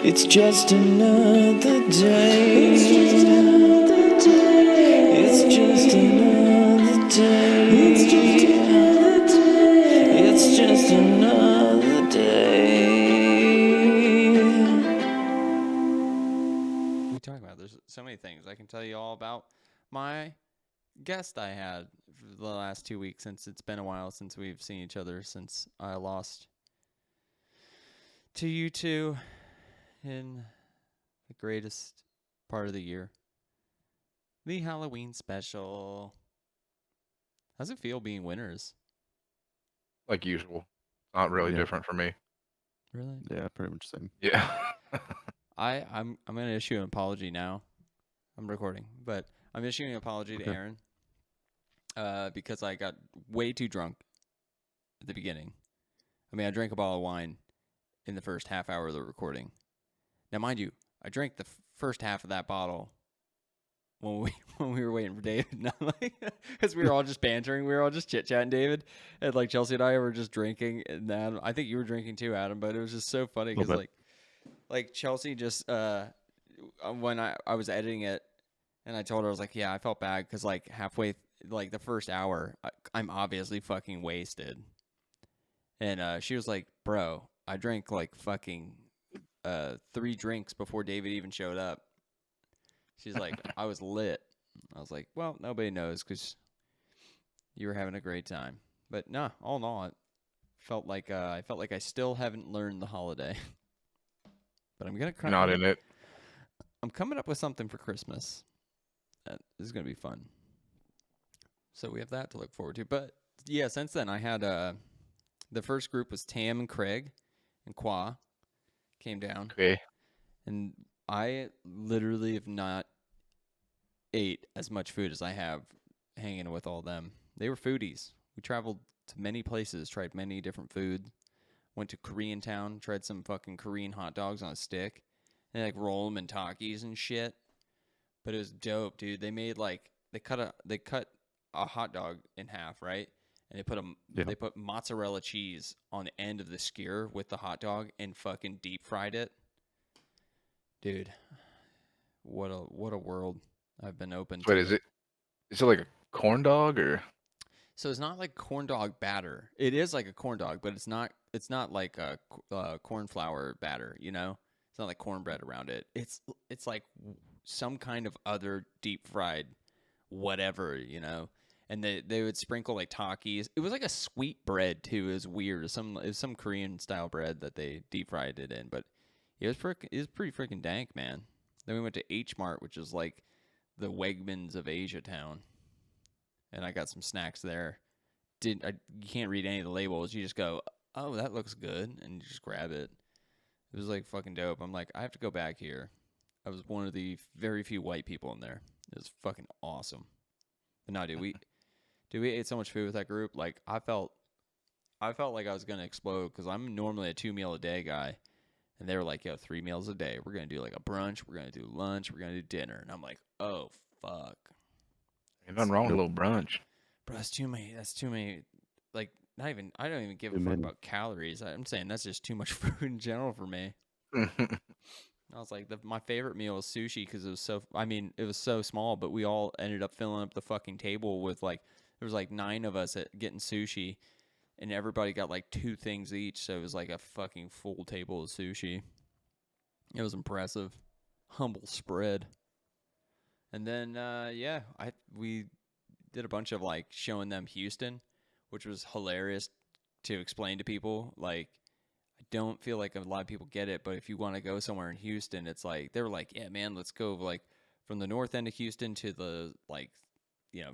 It's just another day. It's just another day. It's just another day. It's just another day. It's just another day. What are we talking about? There's so many things. I can tell you all about my guest I had for the last 2 weeks, since it's been a while since we've seen each other, since I lost to you two in the greatest part of the year, the Halloween special. How's it feel being winners? Like usual. Not really Yeah. different for me. Really? Yeah, pretty much same. Yeah. I'm gonna issue an apology now. I'm recording, but I'm issuing an apology to Okay. Aaron because I got way too drunk at the beginning. I mean, I drank a bottle of wine in the first half hour of the recording. Now, mind you, I drank the first half of that bottle when we were waiting for David, not like because we were all just bantering, we were all just chit chatting, David, and like Chelsea and I were just drinking, and then I think you were drinking too, Adam. But it was just so funny because Little like Chelsea just when I was editing it, and I told her, I was like, yeah, I felt bad because like halfway like the first hour, I'm obviously fucking wasted, and she was like, bro, I drank like fucking 3 drinks before David even showed up. She's like, I was lit. I was like, well, nobody knows because you were having a great time. But nah, all in all, it felt like I still haven't learned the holiday. But I'm gonna Not in it. I'm coming up with something for Christmas. That is gonna be fun. So we have that to look forward to. But yeah, since then I had the first group was Tam and Craig and Qua came down. Okay. And I literally have not ate as much food as I have hanging with all them. They were foodies. We traveled to many places, tried many different foods. Went to Korean town, tried some fucking Korean hot dogs on a stick. They like roll them in Takis and shit. But it was dope, dude. They made like they cut a hot dog in half, right? And they put mozzarella cheese on the end of the skewer with the hot dog and fucking deep fried it. Dude, what a world I've been open Wait, to. is it like a corn dog or? So it's not like corn dog batter. It is like a corn dog, but it's not like a corn flour batter, you know? It's not like cornbread around it. It's like some kind of other deep fried whatever, you know? And they would sprinkle like Takis. It was like a sweet bread too. It was weird. It was some Korean style bread that they deep fried it in, but it was pretty freaking dank, man. Then we went to H Mart, which is like the Wegmans of Asia Town, and I got some snacks there. You can't read any of the labels. You just go, oh, that looks good, and you just grab it. It was like fucking dope. I'm like, I have to go back here. I was one of the very few white people in there. It was fucking awesome. But no, dude, we ate so much food with that group. Like I felt like I was gonna explode because I'm normally a 2 meal a day guy. And they were like, yo, 3 meals a day. We're going to do like a brunch. We're going to do lunch. We're going to do dinner. And I'm like, oh, fuck. Ain't nothing wrong with a little brunch. Bro, that's too many. That's too many. Like, I don't even give a Too fuck many. about calories. I'm saying that's just too much food in general for me. I was like, my favorite meal was sushi because it was so small, but we all ended up filling up the fucking table with like, there was like 9 of us getting sushi. And everybody got like 2 things each, so it was like a fucking full table of sushi. It was impressive. Humble spread. And then, we did a bunch of like showing them Houston, which was hilarious to explain to people. Like, I don't feel like a lot of people get it, but if you want to go somewhere in Houston, it's like, they were like, yeah, man, let's go like from the north end of Houston to the like,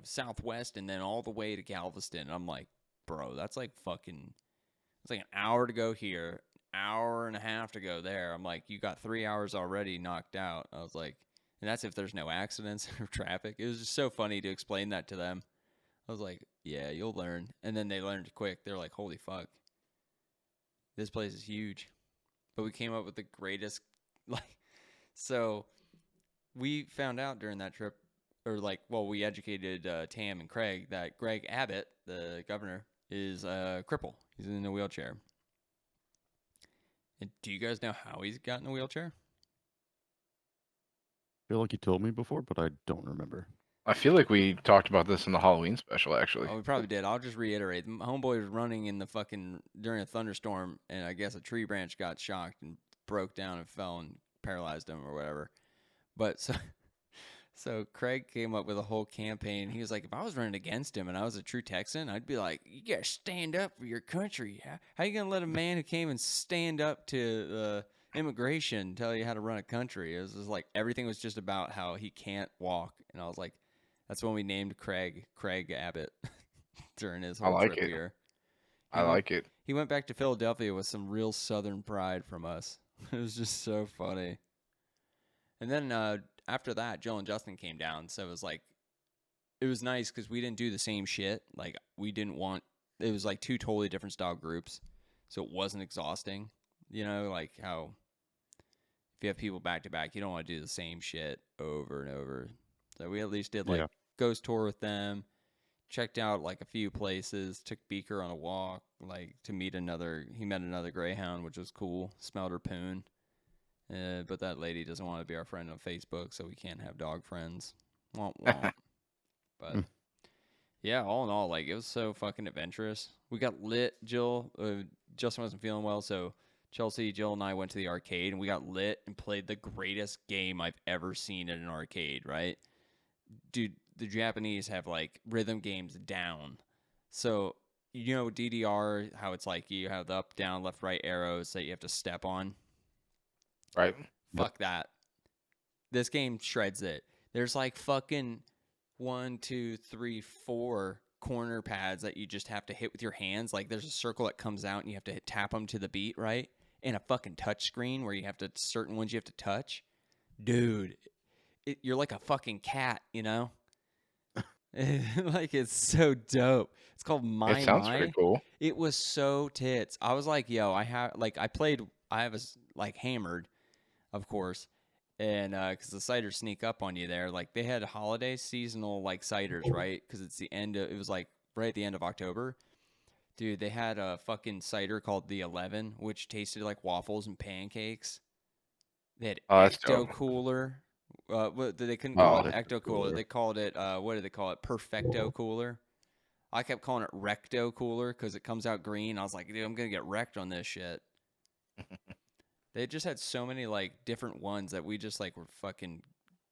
southwest and then all the way to Galveston. And I'm like, bro, it's like an hour to go here, hour and a half to go there. I'm like, you got 3 hours already knocked out. I was like, and that's if there's no accidents or traffic. It was just so funny to explain that to them. I was like, yeah, you'll learn. And then they learned quick. They're like, holy fuck, this place is huge. But we came up with the greatest, like, so we found out during that trip, we educated Tam and Craig that Greg Abbott, the governor, is a cripple. He's in a wheelchair. And do you guys know how he's got in a wheelchair? I feel like you told me before, but I don't remember. I feel like we talked about this in the Halloween special, actually. Oh, we probably did. I'll just reiterate. Homeboy was running in the fucking during a thunderstorm, and I guess a tree branch got shocked and broke down and fell and paralyzed him or whatever. But so Craig came up with a whole campaign. He was like, if I was running against him and I was a true Texan, I'd be like, you gotta stand up for your country. How you gonna let a man who came and stand up to immigration tell you how to run a country? It was just like everything was just about how he can't walk, and I was like, that's when we named Craig Abbott during his I whole like trip it. here. I like it. He went back to Philadelphia with some real Southern pride from us. It was just so funny. And then after that, Joel and Justin came down, so it was like, it was nice because we didn't do the same shit. Like we didn't want. It was like two totally different style groups, so it wasn't exhausting. You know, like how if you have people back to back, you don't want to do the same shit over and over. So we at least did like ghost tour with them, checked out like a few places, took Beaker on a walk, like to meet another. He met another greyhound, which was cool. Smelled her poon. But that lady doesn't want to be our friend on Facebook, so we can't have dog friends. Womp womp. But yeah, all in all, like it was so fucking adventurous. We got lit. Justin wasn't feeling well, so Chelsea, Jill, and I went to the arcade, and we got lit and played the greatest game I've ever seen at an arcade. Right, dude, the Japanese have like rhythm games down. So you know DDR, how it's like you have the up, down, left, right arrows that you have to step on. Right. Fuck that. This game shreds it. There's like fucking 1, 2, 3, 4 corner pads that you just have to hit with your hands. Like there's a circle that comes out and you have to tap them to the beat, right? And a fucking touch screen where you have to, certain ones you have to touch. Dude, you're like a fucking cat, you know? Like it's so dope. It's called My It sounds pretty cool. It was so tits. I was like, yo, I was like hammered, of course. And because the ciders sneak up on you there, like they had holiday seasonal like ciders, right? Because it was like right at the end of October. Dude, they had a fucking cider called the 11, which tasted like waffles and pancakes. They had Oh, that's Ecto dope. Cooler. They couldn't call it Ecto Ecto Cooler. Cooler. They called it what did they call it? Perfecto Cooler. I kept calling it Recto Cooler because it comes out green. I was like, dude, I'm gonna get wrecked on this shit. They just had so many like different ones that we just like were fucking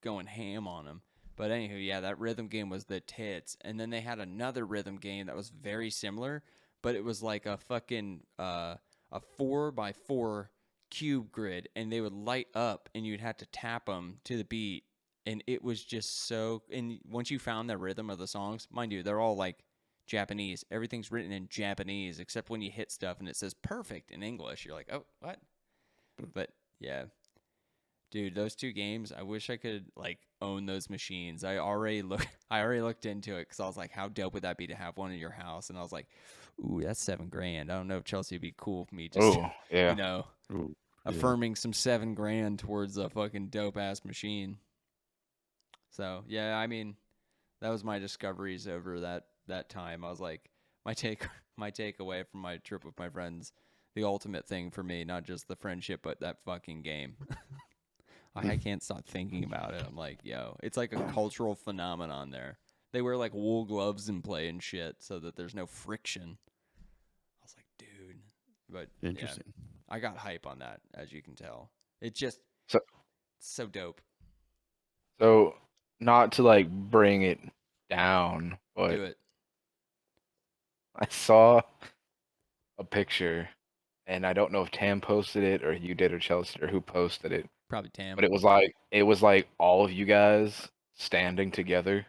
going ham on them. But anywho, yeah, that rhythm game was the tits. And then they had another rhythm game that was very similar, but it was like a fucking a 4x4 cube grid, and they would light up, and you'd have to tap them to the beat. And it was just so. And once you found the rhythm of the songs, mind you, they're all like Japanese. Everything's written in Japanese, except when you hit stuff and it says perfect in English. You're like, oh, what? But yeah, dude, those two games, I wish I could like own those machines. I already looked into it because I was like, how dope would that be to have one in your house? And I was like, ooh, that's $7,000. I don't know if Chelsea would be cool with me just, Oh, yeah. you know, Ooh, affirming some $7,000 towards a fucking dope ass machine. So yeah, I mean, that was my discoveries over that time. I was like, my takeaway from my trip with my friends, the ultimate thing for me, not just the friendship, but that fucking game. I can't stop thinking about it. I'm like, yo, it's like a cultural phenomenon there. They wear like wool gloves and play and shit so that there's no friction. I was like, dude, but Interesting. yeah, I got hype on that, as you can tell. It's just So, so dope. so not to like bring it down, but Do it. I saw a picture, and I don't know if Tam posted it or you did or Chelsea or who posted it, Probably Tam. but it was like all of you guys standing together,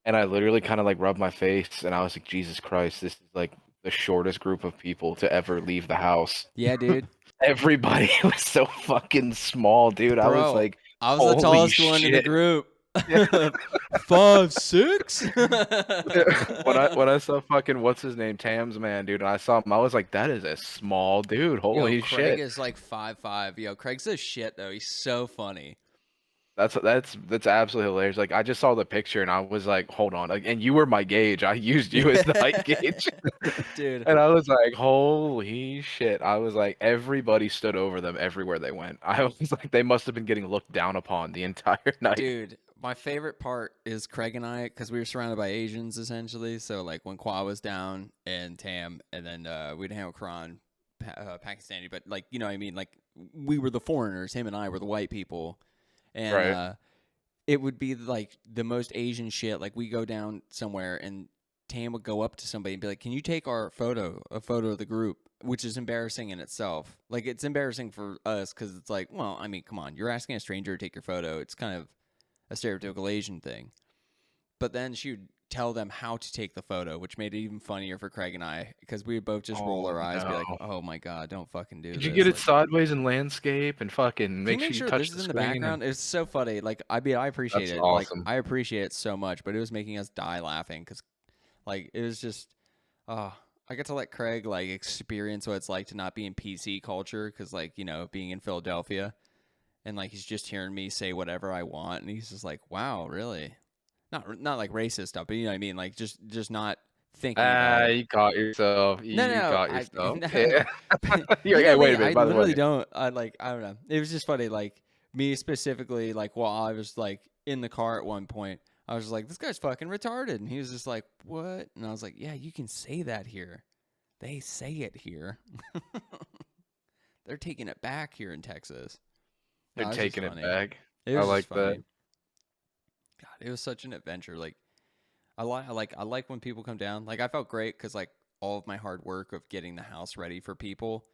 and I literally kind of like rubbed my face, and I was like, Jesus Christ, this is like the shortest group of people to ever leave the house. Yeah, dude. Everybody was so fucking small, dude. I was Bro, like, I was the holy tallest one in the shit. group. Yeah. 5'6". When I saw fucking what's his name, Tam's man, dude, and I saw him, I was like, that is a small dude. Yo, Holy Craig shit. is like 5'5". Yo, Craig's a shit though. He's so funny. That's absolutely hilarious. Like I just saw the picture and I was like, hold on. Like, and you were my gauge. I used you as the height gauge. Dude. And I was like, holy shit. I was like, everybody stood over them everywhere they went. I was like, they must have been getting looked down upon the entire night. Dude, my favorite part is Craig and I, because we were surrounded by Asians essentially. So like when Kwa was down and Tam, and then we'd hang with Kran, Pakistani, but like you know what I mean, like we were the foreigners. Him and I were the white people, and Right. it would be like the most Asian shit. Like we go down somewhere and Tam would go up to somebody and be like, "Can you take a photo of the group?" Which is embarrassing in itself. Like it's embarrassing for us because it's like, well, I mean, come on, you're asking a stranger to take your photo. It's kind of a stereotypical Asian thing. But then she would tell them how to take the photo, which made it even funnier for Craig and I because we would both just roll our eyes, and be like, No. "Oh my god, don't fucking do Could this!" you get it Like, sideways in landscape and fucking can you make make sure you sure touch this the is in the screen? background? It's so funny. Like, I mean, I appreciate That's it. Like, awesome. I appreciate it so much, but it was making us die laughing because, like, it was just, I get to let Craig like experience what it's like to not be in PC culture because, like, you know, being in Philadelphia, and like he's just hearing me say whatever I want, and he's just like, "Wow, really?" Not like racist stuff, but you know what I mean, like just not thinking about Ah, it. you caught yourself. No, You no, caught I yourself. no, Yeah. You're you like, hey, know wait me. a minute. I By the literally way, don't. I like. I don't know. It was just funny. Like me specifically. Like while I was like in the car at one point, I was just like, "This guy's fucking retarded," and he was just like, "What?" And I was like, "Yeah, you can say that here. They say it here. They're taking it back here in Texas." they're No, it was just taking it funny. back. It I was just like funny. that. God, it was such an adventure. Like I like when people come down. Like I felt great because like all of my hard work of getting the house ready for people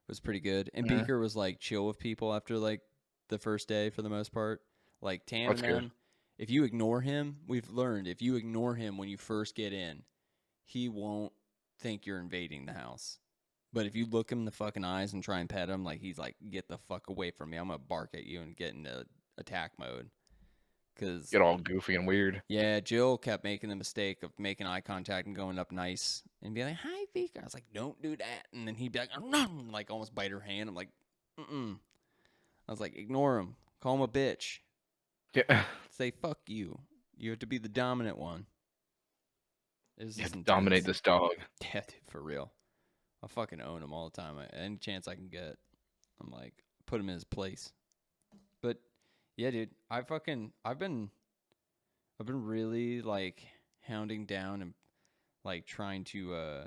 was pretty good. And Mhm. Beaker was like chill with people after like the first day for the most part. Like Tam That's and good. them, if you ignore him, we've learned if you ignore him when you first get in, he won't think you're invading the house. But if you look him in the fucking eyes and try and pet him, like he's like, get the fuck away from me. I'm gonna bark at you and get into attack mode. Cause Get all goofy and weird. yeah, Jill kept making the mistake of making eye contact and going up nice and being like, "Hi, Beaker." I was like, "Don't do that." And then he'd be like, "Oh, no," like almost bite her hand. I'm like, "Mm." I was like, "Ignore him. Call him a bitch. Yeah. Say fuck you. You have to be the dominant one." It was You have just to intense. dominate this dog. Yeah, dude, for real. I fucking own him all the time. Any chance I can get, I'm like, put him in his place. But yeah, dude, I've been really like hounding down and like trying to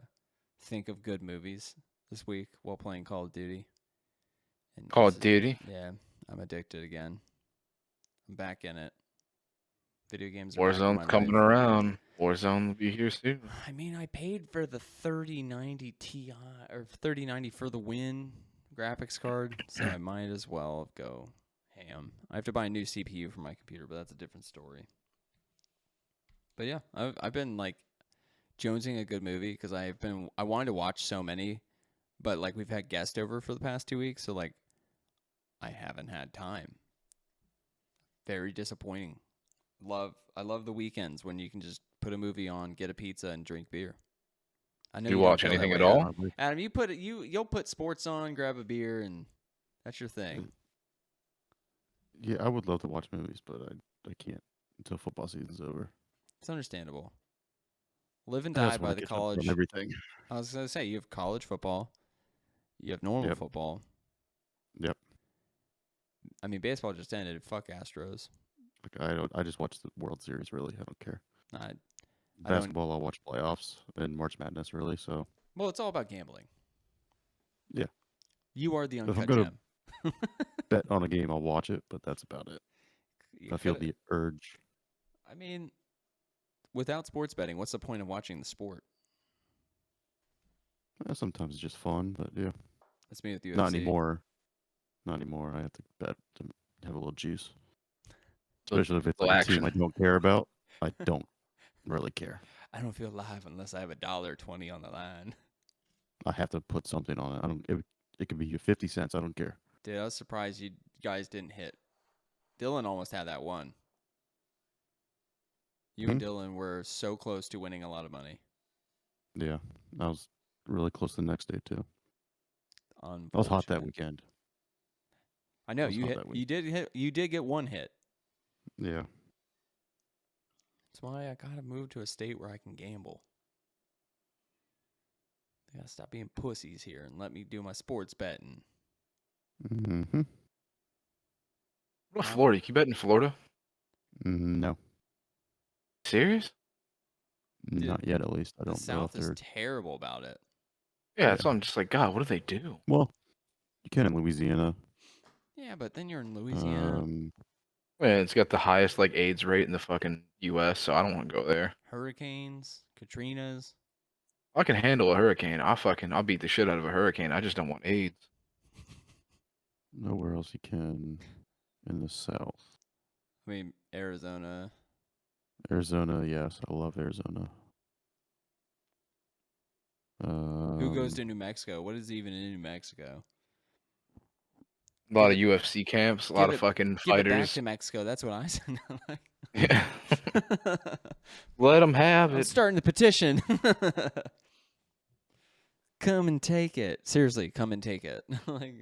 think of good movies this week while playing Call of Duty. And Call of Duty. yeah, I'm addicted again. I'm back in it. Video games are back in Warzone's my coming life. around. Warzone will be here soon. I mean, I paid for the 3090 Ti or 3090 for the win graphics card, so I might as well go ham. I have to buy a new CPU for my computer, but that's a different story. But yeah, I've been like jonesing a good movie because I wanted to watch so many, but like we've had guests over for the past 2 weeks, so like I haven't had time. Very disappointing. I love the weekends when you can just put a movie on, get a pizza, and drink beer. I know Do you you don't watch feel that anything way, at all? Adam. Adam, you'll put sports on, grab a beer, and that's your thing. Yeah, I would love to watch movies, but I can't until football season's over. It's understandable. Live and I die also by want the to catch up on college. everything. I was gonna say you have college football, you have normal Yep. football. Yep. I mean, baseball just ended. Fuck Astros. Like I just watch the World Series. Really, I don't care. I don't. Basketball, I'll watch playoffs and March Madness. Really, so Well, it's all about gambling. yeah. You are the If I'm uncut gonna gem. bet on a game, I'll watch it, but that's about it. You I feel coulda- the urge. I mean, without sports betting, what's the point of watching the sport? Sometimes it's just fun, but yeah, That's me with UFC. not anymore. Not anymore. I have to bet to have a little juice, Little- especially if it's little like a team I action. don't care about. I don't really care. I don't feel live unless I have $1.20 on the line. I have to put something on it. I don't. It could be 50 cents. I don't care. Dude, I was surprised you guys didn't hit. Dylan almost had that one. You and Dylan were so close to winning a lot of money. Yeah, I was really close the next day too. On I was hot that weekend. I know was you hot hit. that You did hit. You did get one hit. Yeah. That's why I gotta move to a state where I can gamble. They gotta stop being pussies here and let me do my sports betting. Mm-hmm. What about Florida? You bet in Florida? No, Serious? not yet. At least I The don't know if South is they're. terrible about it. Yeah, that's why I'm just like, God, what do they do? Well, you can in Louisiana. Yeah, but then you're in Louisiana. Yeah, it's got the highest like AIDS rate in the fucking U.S., so I don't want to go there. Hurricanes, Katrinas. I can handle a hurricane. I'll beat the shit out of a hurricane. I just don't want AIDS. Nowhere else you can in the South. I mean, Arizona. Arizona, yes, I love Arizona. Who goes to New Mexico? What is even in New Mexico? A lot Give of it- UFC camps, a lot of fucking Give it back fighters. to Mexico. That's what I said. Yeah. Let them have I'm it. starting the petition. Come and take it. Seriously, come and take it. Like,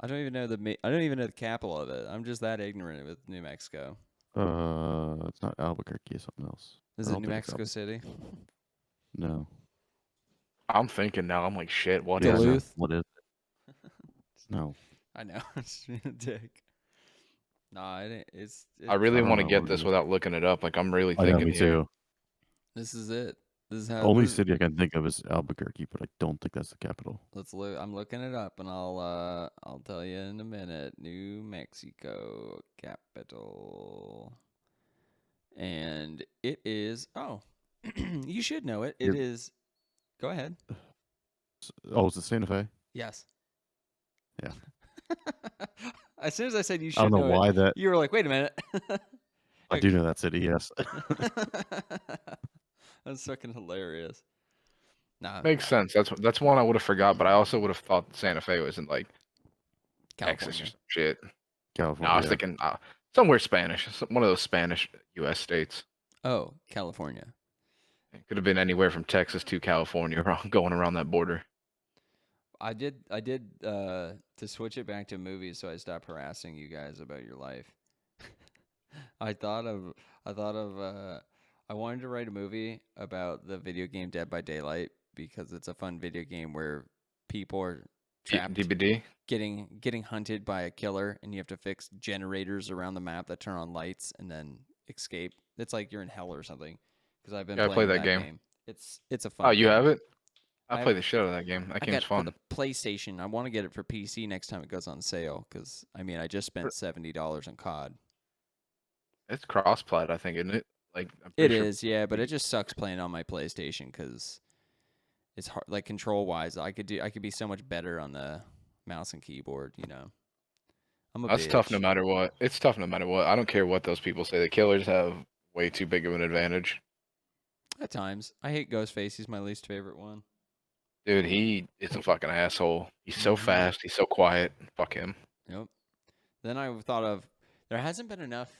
I don't even know the capital of it. I'm just that ignorant with New Mexico. It's not Albuquerque, it's something else. Is I it don't New think it's Mexico City? No. I'm thinking now. I'm like, shit. What Yeah, is no. it? Duluth? What is it? No. I know. It's being a dick. Nah, it's I really I don't want to know get what it this is. without looking it up. Like, I'm really I know, thinking me here. too. this is it. This is how Only this- city I can think of is Albuquerque, but I don't think that's the capital. Let's look. I'm looking it up, and I'll tell you in a minute. New Mexico capital, and it is. Oh, you should know it. It You're- is. Go ahead. Oh, is it Santa Fe? Yes. Yeah. As soon as I said you should I don't know know why it, that. you were like, "Wait a minute." I do know that city, yes. That's fucking hilarious. Nah, Makes sense. That's one I would have forgot, but I also would have thought Santa Fe was in like Texas or California. some shit. No, California. I was thinking somewhere Spanish, one of those Spanish U.S. states. Oh, California. It could have been anywhere from Texas to California, going around that border. I did to switch it back to movies so I stopped harassing you guys about your life. I wanted to write a movie about the video game Dead by Daylight because it's a fun video game where people are trapped DBD. getting hunted by a killer and you have to fix generators around the map that turn on lights and then escape. It's like you're in hell or something because I've been Yeah, I playing played that that game. It's a fun Oh, you game. have it? I I played the shit out of that game. That I game's got it fun. for the PlayStation. I want to get it for PC next time it goes on sale because I mean I just spent $70 on COD. It's cross-plat, I think, isn't it? Like I'm It pretty sure. is, yeah, but it just sucks playing on my PlayStation because it's hard. Like control wise, I could be so much better on the mouse and keyboard. You know, I'm a That's tough no bitch. matter what. It's tough no matter what. I don't care what those people say. The killers have way too big of an advantage. At times, I hate Ghostface. He's my least favorite one. Dude, he is a fucking asshole. He's so Mhm. fast. He's so quiet. Fuck him. Yep. Then I thought of there hasn't been enough.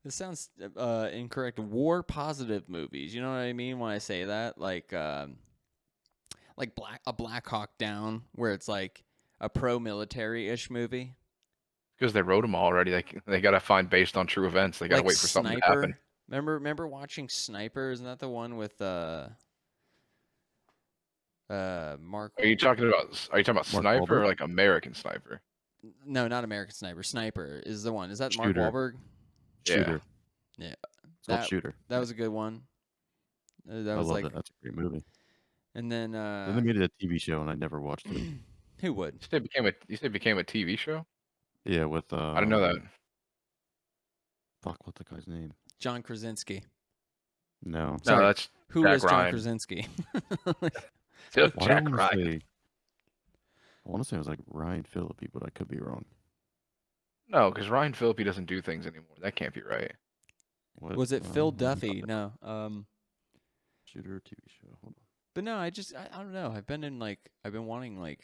This sounds incorrect. War positive movies. You know what I mean when I say that? Like Black Hawk Down, where it's like a pro military ish movie. Because they wrote them already. They gotta find based on true events. They gotta Like wait for something to Sniper. happen. Remember watching Sniper? Isn't that the one with Mark? Are you talking about Mark Sniper or Wahlberg? like American Sniper? No, not American Sniper. Sniper is the one. Is that Shooter. Mark Wahlberg? Shooter. Yeah. It's called That- Shooter. That was a good one. That I was love like, it. That's a great movie. and then Then they made it a TV show, and I never watched it. who would? You said it became a TV show? Yeah, with I didn't know that. Fuck, what's the guy's name? John Krasinski. No. No, Sorry, that's Who Jack is John Ryan. Krasinski? just Why do I Jack wanna Ryan. say- I want to say it was like Ryan Phillippe, but I could be wrong. No, because Ryan Phillippe doesn't do things anymore. That can't be right. What? Was it Phil let me Duffy? find it. No. Shooter TV show. Hold on. But no, I don't know. I've been wanting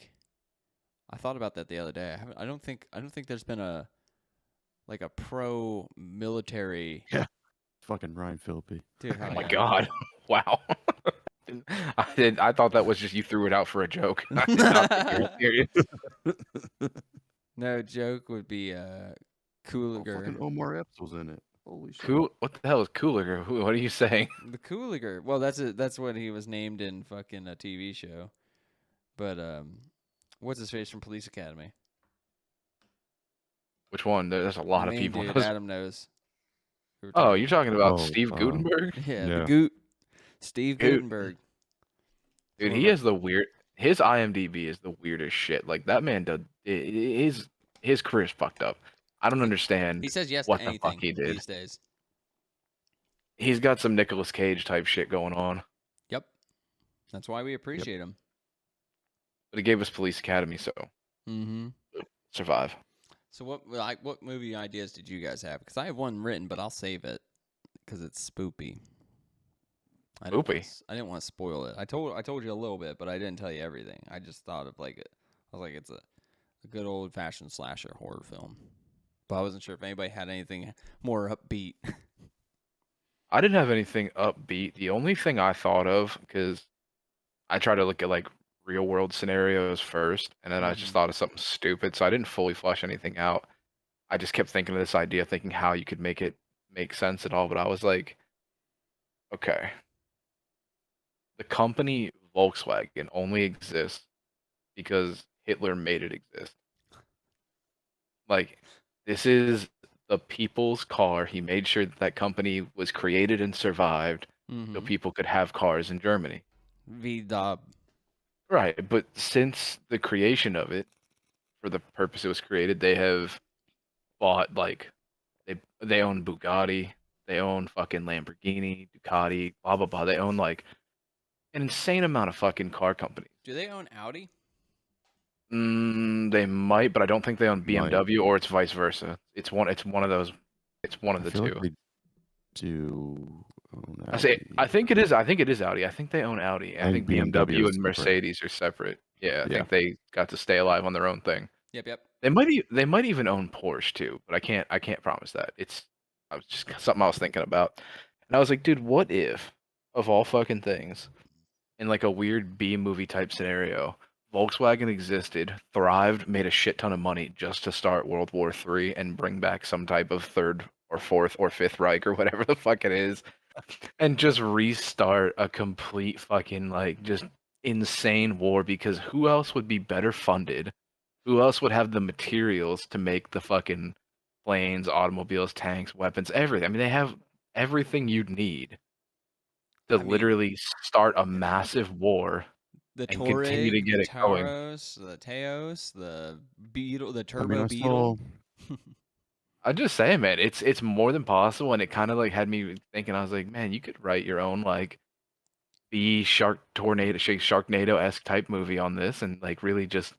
I thought about that the other day. I don't think there's been a pro military Fucking Ryan Phillippe. dude. Oh hell my yeah. god! Wow. I thought that was just you threw it out for a joke. I did not think you were serious. No joke would be Oh, Cooliger. fucking Omar Epps was in it. Holy shit. Cool. What the hell is Cooler? What are you saying? The Cooliger. Well, that's what he was named in fucking a TV show. But what's his face from Police Academy? Which one? There's a The lot of main people. dude, Adam knows. Who we're Oh, talking you're about. talking about Oh, Steve Gutenberg? Yeah, the yeah. Goot. Steve Goot. Gutenberg. Dude, One of he our- is the weird. His IMDb is the weirdest shit. Like that man does. His career's fucked up. I don't He understand says yes what to the fuck anything he did. these days. He's got some Nicolas Cage type shit going on. Yep. That's why we appreciate him. But he gave us Police Academy, so Mm-hmm. survive. So what movie ideas did you guys have? Because I have one written, but I'll save it because it's spoopy. I didn't want to spoil it. I told you a little bit, but I didn't tell you everything. I just thought of like it. I was like, it's a good old fashioned slasher horror film. But I wasn't sure if anybody had anything more upbeat. I didn't have anything upbeat. The only thing I thought of, because I try to look at like real world scenarios first, and then I just Mhm. thought of something stupid, so I didn't fully flesh anything out. I just kept thinking of this idea, thinking how you could make it make sense at all, but I was like, okay, the company Volkswagen only exists because Hitler made it exist. Like, this is the people's car. He made sure that that company was created and survived so Mm-hmm. people could have cars in Germany. V-Dub. Right, but since the creation of it, for the purpose it was created, they have bought like they own Bugatti, they own fucking Lamborghini, Ducati, blah blah blah. They own like an insane amount of fucking car companies. Do they own Audi? They might, but I don't think they own Might. BMW, or it's vice versa. It's one of those. It's one of I the feel two. like they do own I say Audi. I think it is. I think it is Audi. I think they own Audi. I I think think BMW BMW is and separate. Mercedes are separate. Yeah, I Yeah. think they got to stay alive on their own thing. Yep. They might even own Porsche too, but I can't promise that. I was just something I was thinking about. And I was like, dude, what if, of all fucking things, in like a weird B movie type scenario, Volkswagen existed, thrived, made a shit ton of money just to start World War III and bring back some type of third or fourth or fifth Reich or whatever the fuck it is, and just restart a complete fucking like just insane war, because who else would be better funded? Who else would have the materials to make the fucking planes, automobiles, tanks, weapons, everything? I mean, they have everything you'd need to I mean, literally start a massive war the and continue to Touareg, the get it going. Taros, the Teos, the Beetle, the I Turbo mean, I Beetle. saw I'm just saying, man, it's more than possible, and it kind of like had me thinking. I was like, man, you could write your own like B Sharknado-esque type movie on this, and like really just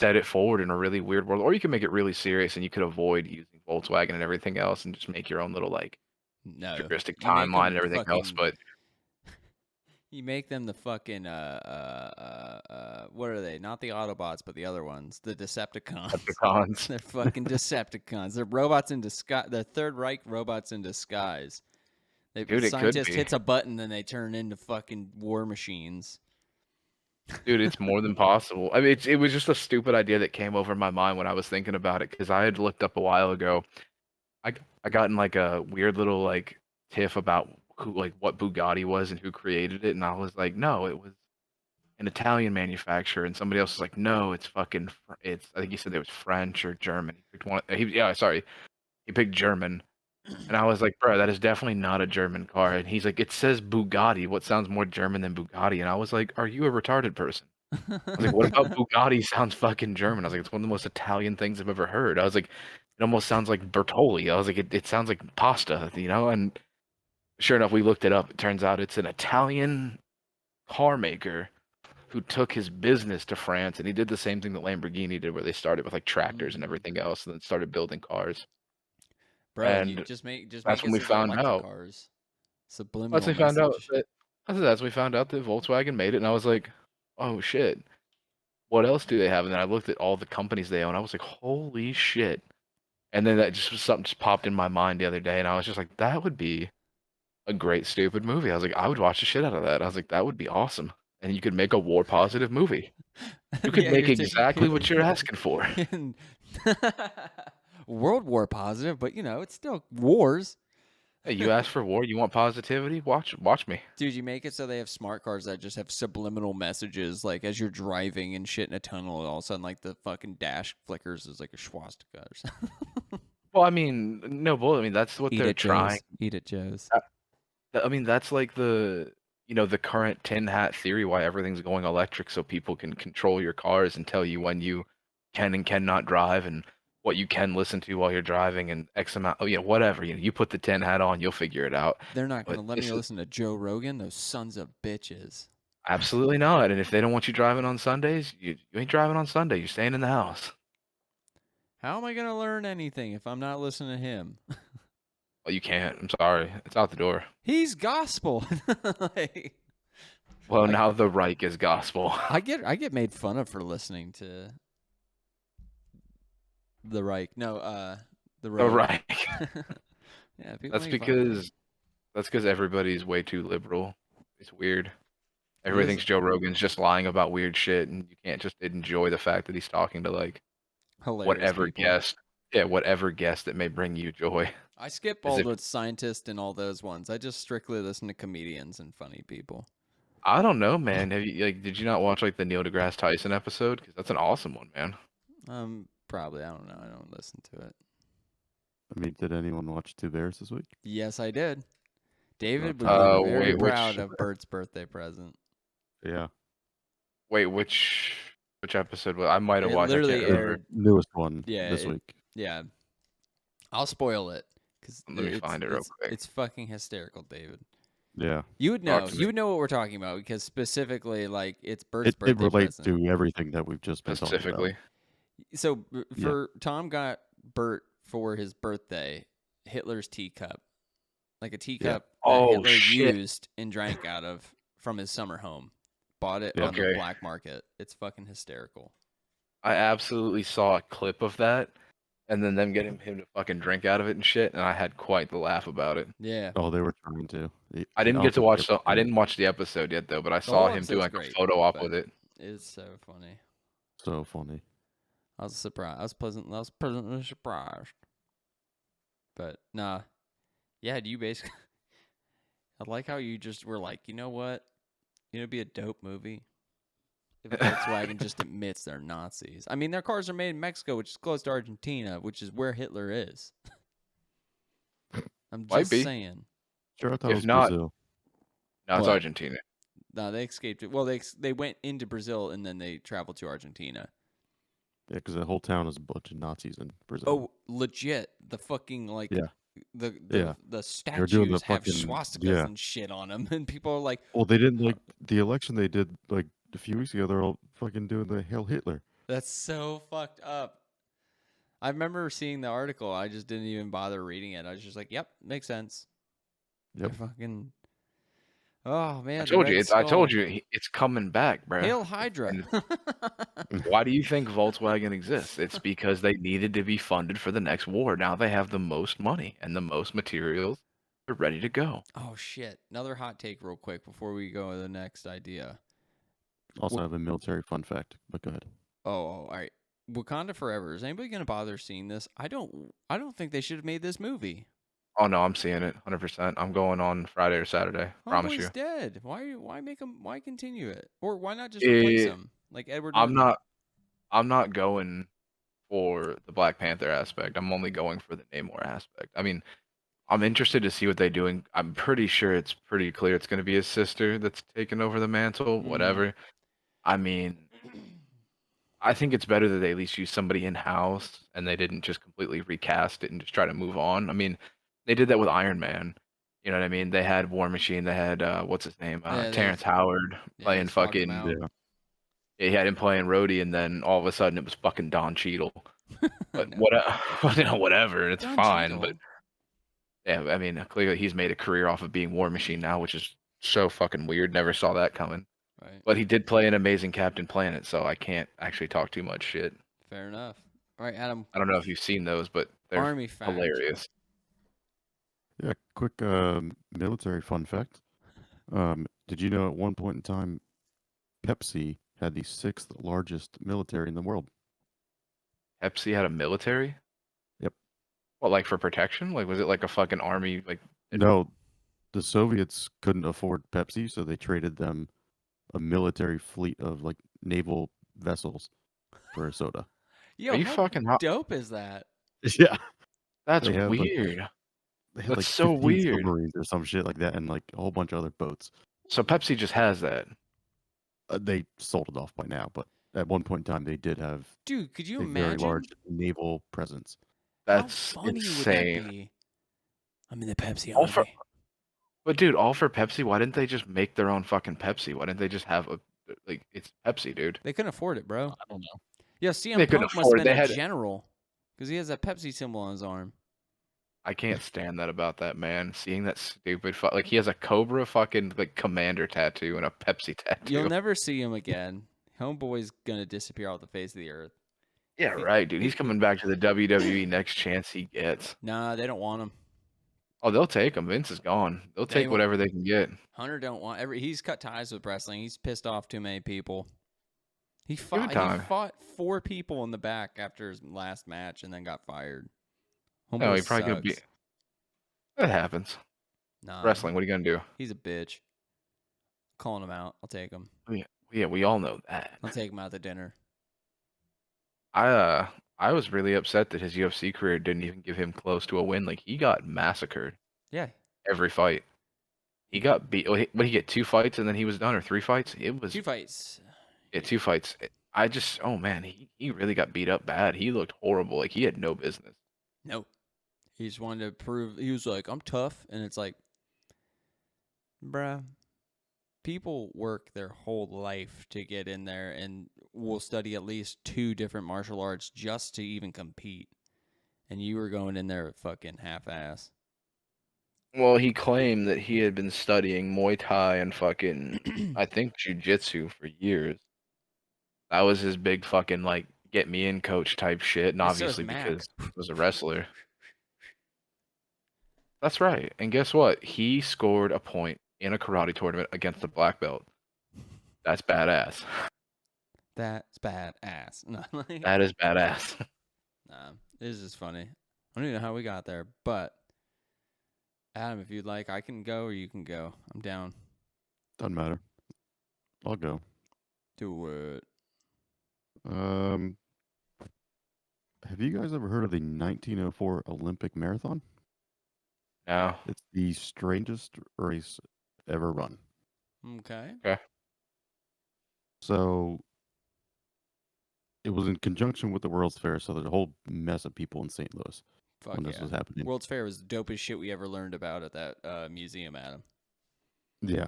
set it forward in a really weird world. Or you can make it really serious, and you could avoid using Volkswagen and everything else, and just make your own little like No, futuristic you make timeline them and everything else. fucking. But You make them the fucking what are they? Not the Autobots, but the other ones, the Decepticons. Decepticons. They're fucking Decepticons. They're robots in disguise. The Third Reich robots in disguise. Dude, The it could scientist be. hits a button, then they turn into fucking war machines. Dude, it's more than possible. I mean, it was just a stupid idea that came over my mind when I was thinking about it, because I had looked up a while ago. I got in like a weird little like tiff about who, like what Bugatti was and who created it, and I was like, no, it was an Italian manufacturer, and somebody else was like, no, it's fucking it's, I think he said it was French or German. He picked one. Yeah, sorry, he picked German, and I was like, bro, that is definitely not a German car. And he's like, it says Bugatti. What sounds more German than Bugatti? And I was like, are you a retarded person? I was like, what about Bugatti sounds fucking German? I was like, it's one of the most Italian things I've ever heard. I was like, it almost sounds like Bertolli. I was like, it sounds like pasta, you know? And sure enough, we looked it up. It turns out it's an Italian car maker who took his business to France, and he did the same thing that Lamborghini did, where they started with like tractors and everything else, and then started building cars. Bro, you And just make that's it when we so they're found electric out. cars. That's Subliminal when we found out message. that that's when we found out that Volkswagen made it, and I was like, oh shit. What else do they have? And then I looked at all the companies they own. I was like, holy shit. And then that just was something just popped in my mind the other day, and I was just like, that would be a great stupid movie. I was like, I would watch the shit out of that. I was like, that would be awesome. And you could make a war positive movie. You could Yeah, make you're exactly what you're asking for. World War positive, but it's still wars. Hey, you asked for war. You want positivity? Watch me. Dude, you make it so they have smart cars that just have subliminal messages, like as you're driving and shit in a tunnel, all of a sudden, like the fucking dash flickers as like a swastika or something. Well, I mean, no bull. I mean, that's what Eat they're it, trying. Joe's. Eat it, Joe's. I mean, that's like the current tin hat theory why everything's going electric so people can control your cars and tell you when you can and cannot drive and what you can listen to while you're driving and X amount, whatever. You put the tin hat on, you'll figure it out. They're not But gonna let this me is listen to Joe Rogan. Those sons of bitches. absolutely not. And if they don't want you driving on Sundays, you ain't driving on Sunday. You're staying in the house. How am I gonna learn anything if I'm not listening to him? Well, you can't. I'm sorry. It's out the door. He's gospel. Like, Well, I- now the Reich is gospel. I get made fun of for listening to the Reich. No, the The Rogue. Reich. Yeah, people That's make fun of me. because everybody's way too liberal. It's weird. It Everybody is- thinks Joe Rogan's just lying about weird shit, and you can't just enjoy the fact that he's talking to like hilarious whatever people. guest. Yeah, whatever guest that may bring you joy. I skip As all if- the scientists and all those ones. I just strictly listen to comedians and funny people. I don't know, man. Did you not watch like the Neil deGrasse Tyson episode? Because that's an awesome one, man. Probably. I don't know. I don't listen to it. I mean, did anyone watch Two Bears this week? Yes, I did. David would Uh, be very wait, which- proud of Bert's birthday present. Yeah. Wait, which episode? I might have It watched. I literally can't remember. aired. Newest one Yeah, this week. Yeah, I'll spoil it because Let me find it real quick. It's fucking hysterical, David. Yeah. You would Talk know. to You me. would know what we're talking about because specifically, like, it's Bert's It birthday relates present. to everything that we've just been talking about. Specifically, So Yeah. for Tom got Bert for his birthday Hitler's teacup, like a teacup that Oh, Hitler shit. used and drank out of from his summer home. Bought it Yeah. on the Okay. black market. It's fucking hysterical. I absolutely saw a clip of that, and then them getting him to fucking drink out of it and shit, and I had quite the laugh about it. Yeah. Oh, they were trying to. I didn't get to watch I didn't watch the episode yet though, but I saw whole him do episode's like great, a photo op but- with it. It's so funny. So funny. I was surprised. I was pleasantly surprised. But nah. Yeah, do you basically I like how you just were like, you know what? It'd be a dope movie if Volkswagen just admits they're Nazis. I mean, their cars are made in Mexico, which is close to Argentina, which is where Hitler is. I'm Might just be. saying. Sure, I thought If it was not- Brazil. No, it's What? Argentina. No, they escaped it. Well, they went into Brazil and then they traveled to Argentina. Yeah, because the whole town is a bunch of Nazis in Brazil. Oh, legit. The fucking like Yeah. the Yeah. the were doing statues the have fucking- swastikas yeah. and shit on them, and people are like, Well, they didn't like the election they did like a few weeks ago. They're all fucking doing the Hail Hitler. "That's so fucked up." I remember seeing the article. I just didn't even bother reading it. I was just like, "Yep, makes sense." Yep. They're fucking. Oh man, I the told Red you. I told Skull. you it's coming back, bro. Hail Hydra. Why do you think Volkswagen exists? It's because they needed to be funded for the next war. Now they have the most money and the most materials. They're ready to go. Oh shit! Another hot take, real quick, before we go to the next idea. Also have a military fun fact, but go ahead. Oh, all right. Wakanda Forever. Is anybody gonna bother seeing this? I don't think they should have made this movie. Oh no, I'm seeing it 100%. I'm going on Friday or Saturday. Promise Homeboy's you. dead. Why make him? Why continue it? Or why not just replace Eh, him like Edward? I'm Norton? I'm not going for the Black Panther aspect. I'm only going for the Namor aspect. I mean, I'm interested to see what they're doing. I'm pretty sure it's pretty clear it's going to be his sister that's taking over the mantle, Mhm. whatever. I mean, I think it's better that they at least use somebody in house and they didn't just completely recast it and just try to move on. I mean, they did that with Iron Man. You know what I mean? They had War Machine. They had what's his name? Yeah, they- Terrence Howard Yeah, playing they swapped him fucking. out. Yeah, he had him playing Rhodey, and then all of a sudden it was fucking Don Cheadle. But No. whatever, it's Don fine. Cheadle. But yeah, I mean, clearly he's made a career off of being War Machine now, which is so fucking weird. Never saw that coming. Right. But he did play an amazing Captain Planet, so I can't actually talk too much shit. Fair enough. All right, Adam. I don't know if you've seen those, but they're Army fact. hilarious. Yeah, quick military fun fact. Did you know at one point in time, Pepsi had the 6th largest military in the world? Pepsi had a military? Yep. What, like for protection? Like, was it like a fucking army? Like, No, the Soviets couldn't afford Pepsi, so they traded them a military fleet of like naval vessels for a soda. Yo, are you how fucking hot? dope is that? Yeah, That's they had like weird. they had That's like so 15 weird. submarines or some shit like that, and like a whole bunch of other boats. So Pepsi just has that. They sold it off by now, but at one point in time, they did have Dude, could you a very large imagine? naval presence. How That's funny would that insane. be? I'm in the Pepsi All for, army. but dude, all for Pepsi. Why didn't they just make their own fucking Pepsi? Why didn't they just have a like? It's Pepsi, dude. They couldn't afford it, bro. I don't know. Yeah, They CM couldn't Punk must have afford it. been They a had. general because he has that Pepsi symbol on his arm. I can't stand that about that man. Seeing that stupid like he has a Cobra fucking like commander tattoo and a Pepsi You'll tattoo. never see him again. Homeboy's gonna disappear off the face of the earth. Yeah, right, dude. He's coming back to the WWE next chance he gets. Nah, they don't want him. Oh, they'll take him. Vince is gone. They'll They take won't- whatever they can get. Hunter don't want he's cut ties with wrestling. He's pissed off too many people. He Give it fought time. 4 people in the back after his last match and then got fired. No, Homeboy he probably gonna sucks. be. That happens. Nah, Wrestling. What are you gonna do? he's a bitch. Calling him out. I'll take him. Yeah, we all know that. I'll take him out to dinner. I was really upset that his UFC career didn't even give him close to a win. Like he got massacred Yeah. every fight. He got beat. What he get 2 fights and then he was done, or 3 fights? It was 2 fights. yeah, 2 fights. I just oh man, he really got beat up bad. He looked horrible. Like he had no business. Nope. He just wanted to prove he was like, I'm tough. And it's like, bruh, people work their whole life to get in there and will study at least 2 different martial arts just to even compete. And you were going in there fucking half ass. Well, he claimed that he had been studying Muay Thai and fucking I think jiu-jitsu for years. That was his big fucking like get me in coach type shit, and Yeah, so is obviously Mac. because he was a wrestler. That's right. And guess what? He scored a point in a karate tournament against a black belt. That's badass. That's badass. No, like, That is badass. nah, this is funny. I don't even know how we got there, but Adam, if you'd like, I can go or you can go. I'm down. Doesn't matter. I'll go. Do it. Have you guys ever heard of the 1904 Olympic Marathon? No. It's the strangest race ever run. Okay. So it was in conjunction with the World's Fair, so there's a whole mess of people in St. Louis Fuck when this yeah. was happening. World's Fair was the dopest shit we ever learned about at that museum, Adam. Yeah,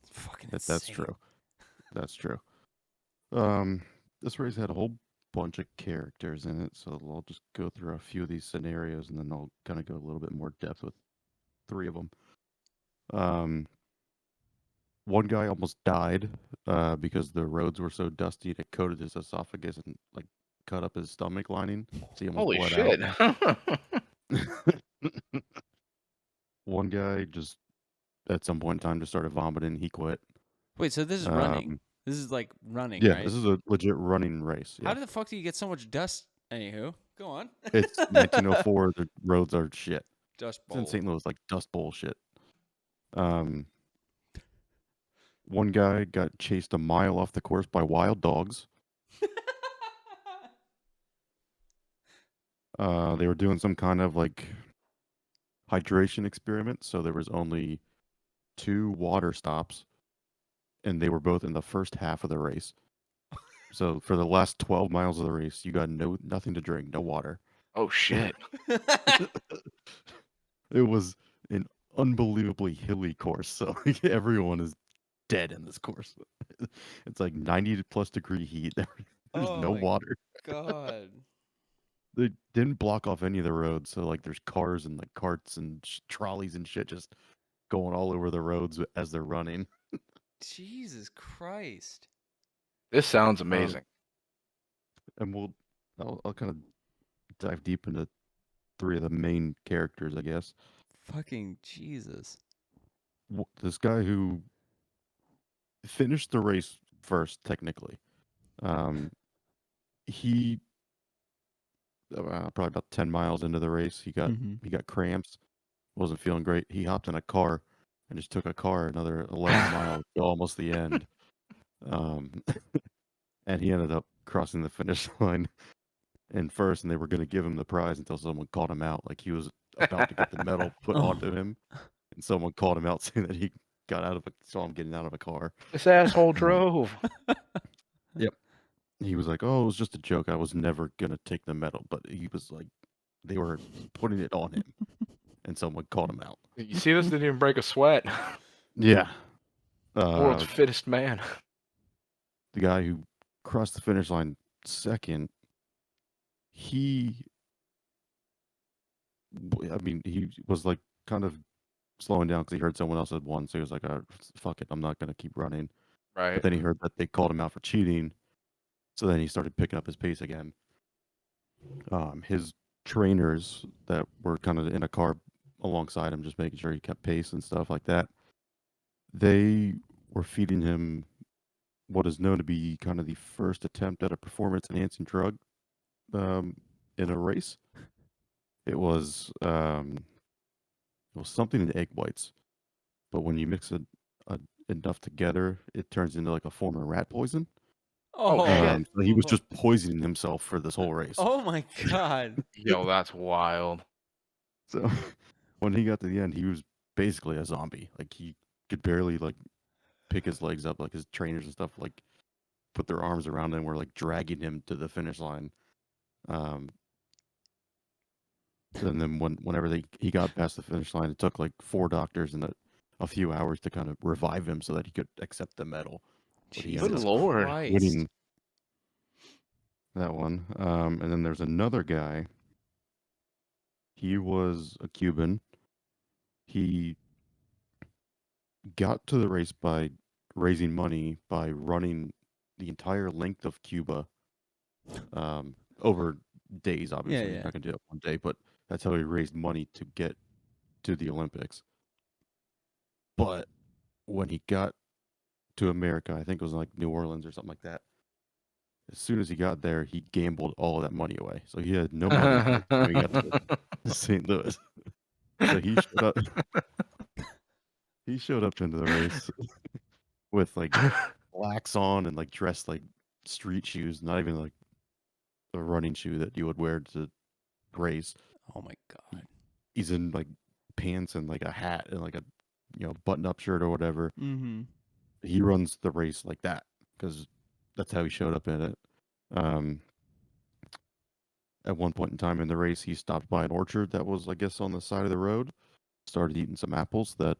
It's fucking that's insane. true. That's true. This race had a whole bunch of characters in it, so I'll just go through a few of these scenarios, and then I'll kind of go a little bit more depth with 3 of them. One guy almost died because the roads were so dusty it coated his esophagus and like cut up his stomach lining, so he almost Holy bled shit. out. One guy just at some point in time just started vomiting. He quit. Wait, so this is running. This is like running, Yeah, right? this is a legit running race. How Yeah. the fuck do you get so much dust? Anywho, go on. It's 1904. The roads are shit. Dust It's in bowl. St. Louis, like dust bowl shit. One guy got chased a mile off the course by wild dogs. They were doing some kind of like hydration experiment, so there was only 2 water stops, and they were both in the first half of the race. So for the last 12 miles of the race, you got nothing to drink, no water. Oh shit. It was an unbelievably hilly course, so everyone is dead in this course. It's like 90 plus degree heat. There's Oh no my water. God. They didn't block off any of the roads, so like there's cars and like carts and trolleys and shit just going all over the roads as they're running. Jesus Christ. This sounds amazing. And I'll kind of dive deep into 3 of the main characters, I guess. Fucking Jesus. This guy who finished the race first, technically, he probably about 10 miles into the race. He got cramps, wasn't feeling great. He hopped in a car and just took a car another 11 miles to almost the end. And he ended up crossing the finish line in first, and they were going to give him the prize until someone called him out. Like he was about to get the medal put onto him, and someone called him out saying that he saw him getting out of a car. This asshole drove. Yep. He was like, "Oh, it was just a joke. I was never gonna take the medal," but he was like, they were putting it on him, and someone called him out. You see this? Didn't even break a sweat. Yeah. World's fittest man. The guy who crossed the finish line second, he was like kind of slowing down because he heard someone else had won, so he was like, "Fuck it, I'm not gonna keep running." Right. But then he heard that they called him out for cheating, so then he started picking up his pace again. His trainers that were kind of in a car alongside him, just making sure he kept pace and stuff like that, they were feeding him what is known to be kind of the first attempt at a performance-enhancing drug in a race. It was something in egg whites, but when you mix it enough together, it turns into like a form of rat poison. Oh, shit. So he was just poisoning himself for this whole race. Oh my god. Yo, that's wild. So when he got to the end, he was basically a zombie. Like he could barely like pick his legs up. Like his trainers and stuff like put their arms around him, were like dragging him to the finish line. And then whenever he got past the finish line, it took like 4 doctors and a few hours to kind of revive him so that he could accept the medal. But he ended Good up lord. Christ. winning that one. And then there's another guy. He was a Cuban. He got to the race by raising money by running the entire length of Cuba over days. Obviously, Yeah. you're not going to do it one day, but that's how he raised money to get to the Olympics. But when he got to America, I think it was like New Orleans or something like that, as soon as he got there, he gambled all of that money away. So he had no money by the time he got to St. Louis. So he showed up. He showed up into the race with like slacks on and like dressed like street shoes, not even like a running shoe that you would wear to race. Oh my god. He's in like pants and like a hat and like a button-up shirt or whatever. Mm-hmm. He runs the race like that because that's how he showed up in it. At one point in time in the race, he stopped by an orchard that was, I guess, on the side of the road. Started eating some apples that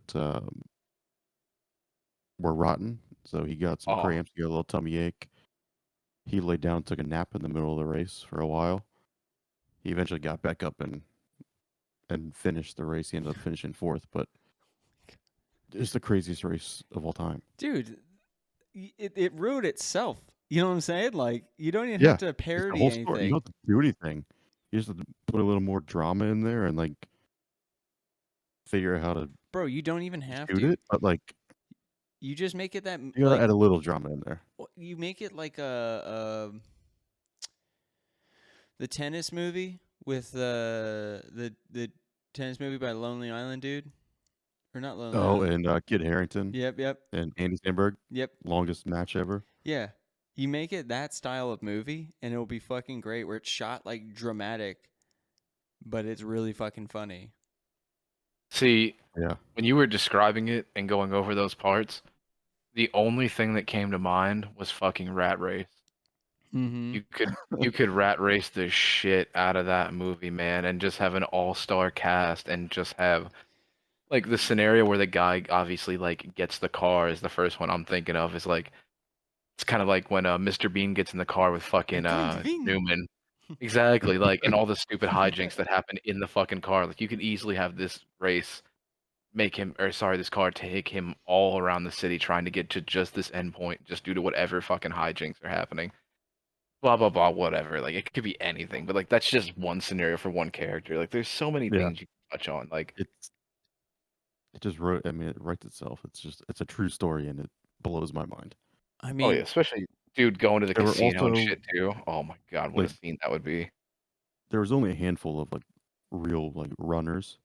were rotten, so he got some cramps. He got a little tummy ache. He laid down, took a nap in the middle of the race for a while. He eventually got back up and finished the race. He ended up finishing 4th, but it's the craziest race of all time. Dude, it wrote itself. You know what I'm saying? Like, you don't even Yeah, have to It's the parody whole story. You anything. don't have to do anything. You just have to put a little more drama in there and like figure out how to Bro, you don't even have shoot to. it, but like You just make it that you gotta like add a little drama in there. you make it like the tennis movie with the tennis movie by Lonely Island dude, or not Lonely Oh, Island. and Kid Harington Yep. and Andy Samberg, Yep. longest match ever. Yeah. You make it that style of movie and it'll be fucking great where it's shot like dramatic, but it's really fucking funny. See, Yeah. when you were describing it and going over those parts, the only thing that came to mind was fucking Rat Race. Mm-hmm. You could rat race the shit out of that movie, man, and just have an all-star cast and just have like the scenario where the guy obviously like gets the car is the first one I'm thinking of is like it's kind of like when Mr. Bean gets in the car with fucking Newman. Exactly, like and all the stupid hijinks that happen in the fucking car. Like you could easily have this race this car take him all around the city trying to get to just this endpoint just due to whatever fucking hijinks are happening. Blah blah blah, whatever. Like it could be anything, but like that's just one scenario for one character. Like there's so many Yeah. things you can touch on. Like It just wrote. I mean, it writes itself. It's a true story, and it blows my mind. I oh mean, yeah, especially dude going to the There were casino and also shit too. Oh my god, what a like scene that would be. there was only a handful of like real like runners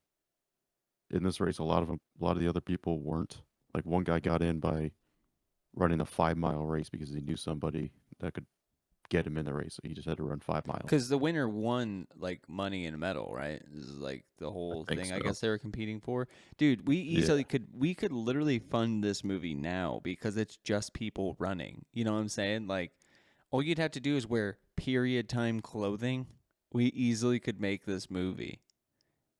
in this race. A lot of the other people weren't. Like one guy got in by running a 5 mile race because he knew somebody that could get him in the race. So he just had to run 5 miles. Because the winner won like money and a medal, right? This is like the whole think thing. I so. guess they were competing for. Dude, we easily could literally fund this movie now because it's just people running. You know what I'm saying? Like, all you'd have to do is wear period time clothing. We easily could make this movie.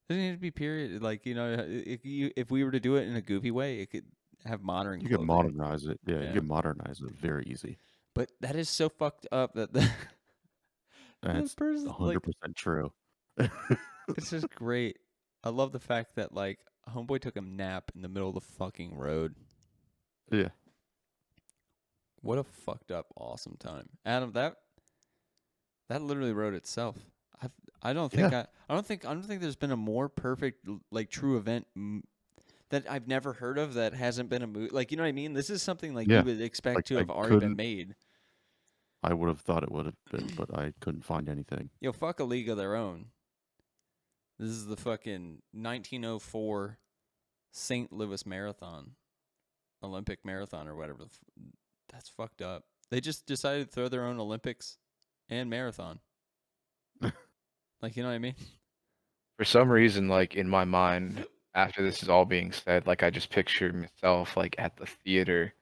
Doesn't need to be period. Like, if we were to do it in a goofy way, it could have modern You clothing. could modernize it. Yeah, Yeah. you could modernize it very easy. But that is so fucked up that the That's person, 100% true. it's just great. I love the fact that like homeboy took a nap in the middle of the fucking road. Yeah. What a fucked up awesome time, Adam. That literally wrote itself. I don't think Yeah. I don't think there's been a more perfect like true event that I've never heard of that hasn't been a movie. Like, you know what I mean? This is something like Yeah. you would expect Like, to I have already been couldn't- made. I would have thought it would have been, but I couldn't find anything. Yo, fuck A League of Their Own. This is the fucking 1904 St. Louis Marathon, Olympic Marathon or whatever. That's fucked up. They just decided to throw their own Olympics and marathon. Like, you know what I mean? For some reason, like in my mind, after this is all being said, like I just picture myself like at the theater,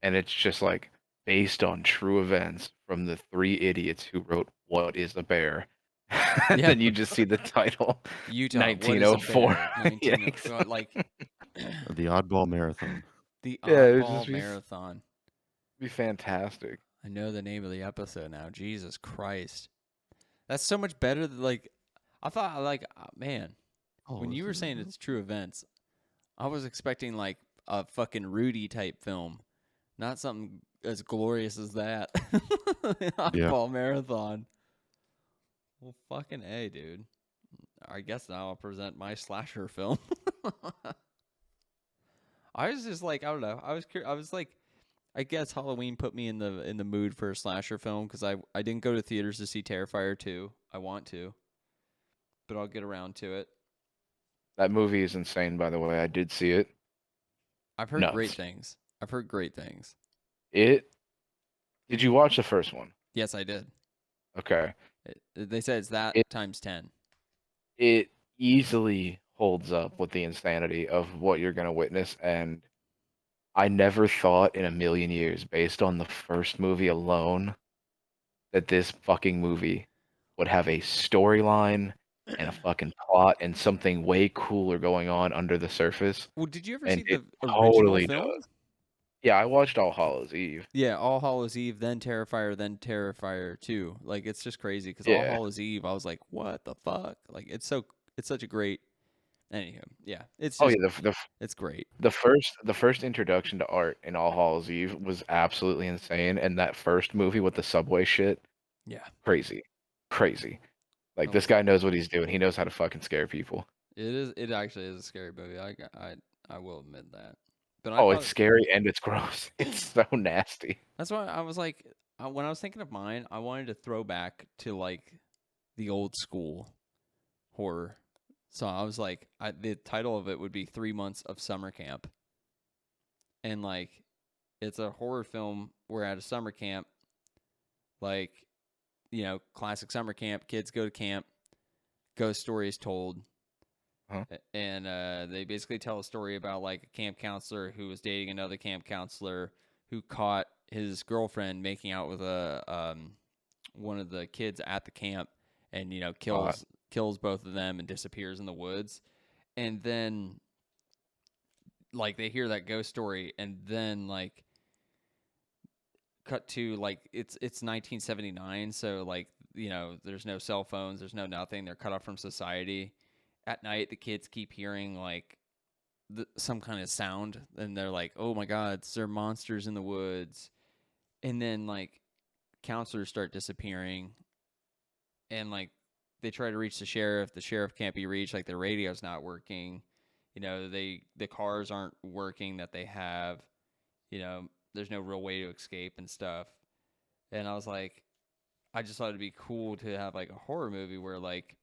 and it's just like based on true events from the three idiots who wrote "What is a Bear." And Yeah. then you just see the title, Utah, what is a 1904. bear? Yeah, 1904. exactly. Like The Oddball Marathon. the Yeah, it would Oddball just Marathon. be fantastic. I know the name of the episode now. Jesus Christ. That's so much better than like I thought like man, Oh, when you is were it- saying it's true events, I was expecting like a fucking Rudy type film, not something as glorious as that. Oddball Marathon. Well, fucking A, dude. I guess now I'll present my slasher film. I was just like, I don't know. I was like, I guess Halloween put me in the mood for a slasher film because I didn't go to theaters to see Terrifier 2. I want to, but I'll get around to it. That movie is insane, by the way. I did see it. I've heard great Nuts. things. I've heard great things. Did you watch the first one? Yes, I did. Okay. They said it's that It times 10. it easily holds up with the insanity of what you're gonna witness, and I never thought in a million years, based on the first movie alone, that this fucking movie would have a storyline and a fucking plot and something way cooler going on under the surface. Well, did you ever And see it the original totally film? does. Yeah, I watched All Hallows Eve. Yeah, All Hallows Eve, then Terrifier 2. Like, it's just crazy because All Yeah. Hallows Eve, I was like, what the fuck? Like, it's such a great. Anywho, yeah, it's Oh just yeah, it's great. the first introduction to art in All Hallows Eve was absolutely insane, and that first movie with the subway shit, Yeah, crazy, crazy. Like Oh. this guy knows what he's doing. He knows how to fucking scare people. it is. It actually is a scary movie. I will admit that. But I Oh, thought it's scary and it's gross. It's so nasty. that's why I was like, when I was thinking of mine, I wanted to throw back to like the old school horror. So I was like, the title of it would be 3 Months of Summer Camp, and like, it's a horror film. We're at a summer camp, like, classic summer camp. Kids go to camp, ghost stories told. Huh. And they basically tell a story about like a camp counselor who was dating another camp counselor who caught his girlfriend making out with one of the kids at the camp, and kills both of them and disappears in the woods. And then like they hear that ghost story, and then like cut to like it's 1979, so like there's no cell phones, there's no nothing, they're cut off from society. At night, the kids keep hearing like some kind of sound, and they're like, "Oh my God, there are monsters in the woods." And then like counselors start disappearing, and like they try to reach the sheriff. The sheriff can't be reached. Like the radio's not working. The cars aren't working that they have. There's no real way to escape and stuff. And I was like, I just thought it'd be cool to have like a horror movie where like,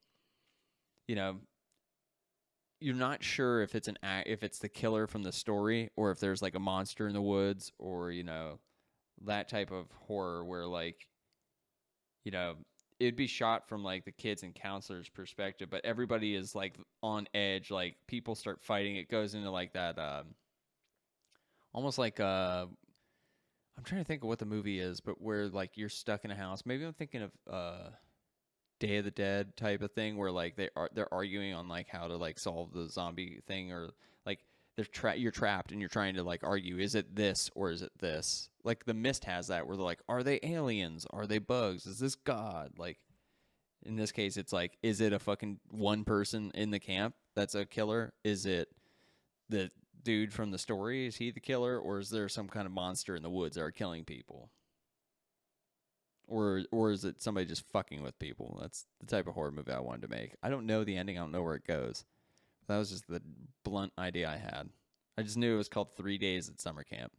you know, you're not sure if it's if it's the killer from the story or if there's like a monster in the woods or that type of horror where like it'd be shot from like the kids and counselors perspective, but everybody is like on edge, like people start fighting. It goes into like that almost like I'm trying to think of what the movie is, but where like you're stuck in a house. Maybe I'm thinking of Day of the Dead type of thing, where like they're arguing on like how to like solve the zombie thing, or like you're trapped and you're trying to like argue, is it this or is it this? Like The Mist has that where they're like, are they aliens? Are they bugs? Is this God? Like in this case, it's like, is it a fucking one person in the camp that's a killer? Is it the dude from the story? Is he the killer, or is there some kind of monster in the woods that are killing people? Or is it somebody just fucking with people? That's the type of horror movie I wanted to make. I don't know the ending. I don't know where it goes. That was just the blunt idea I had. I just knew it was called 3 Days at Summer Camp.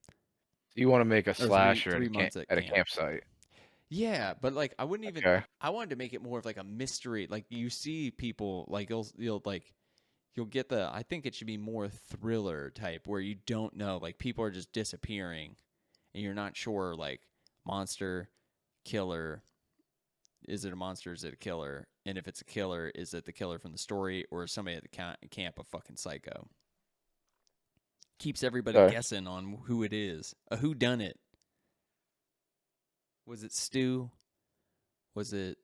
You want to make a Or slasher three months at a campsite. Yeah, but like I wouldn't even. Okay. I wanted to make it more of like a mystery. Like you see people like you'll get the. I think it should be more thriller type where you don't know, like people are just disappearing, and you're not sure like monster, killer. Is it a monster? Is it a killer? And if it's a killer, is it the killer from the story or somebody at the camp a fucking psycho? Keeps everybody Okay. guessing on who it is. A who done it. Was it Stu? Was it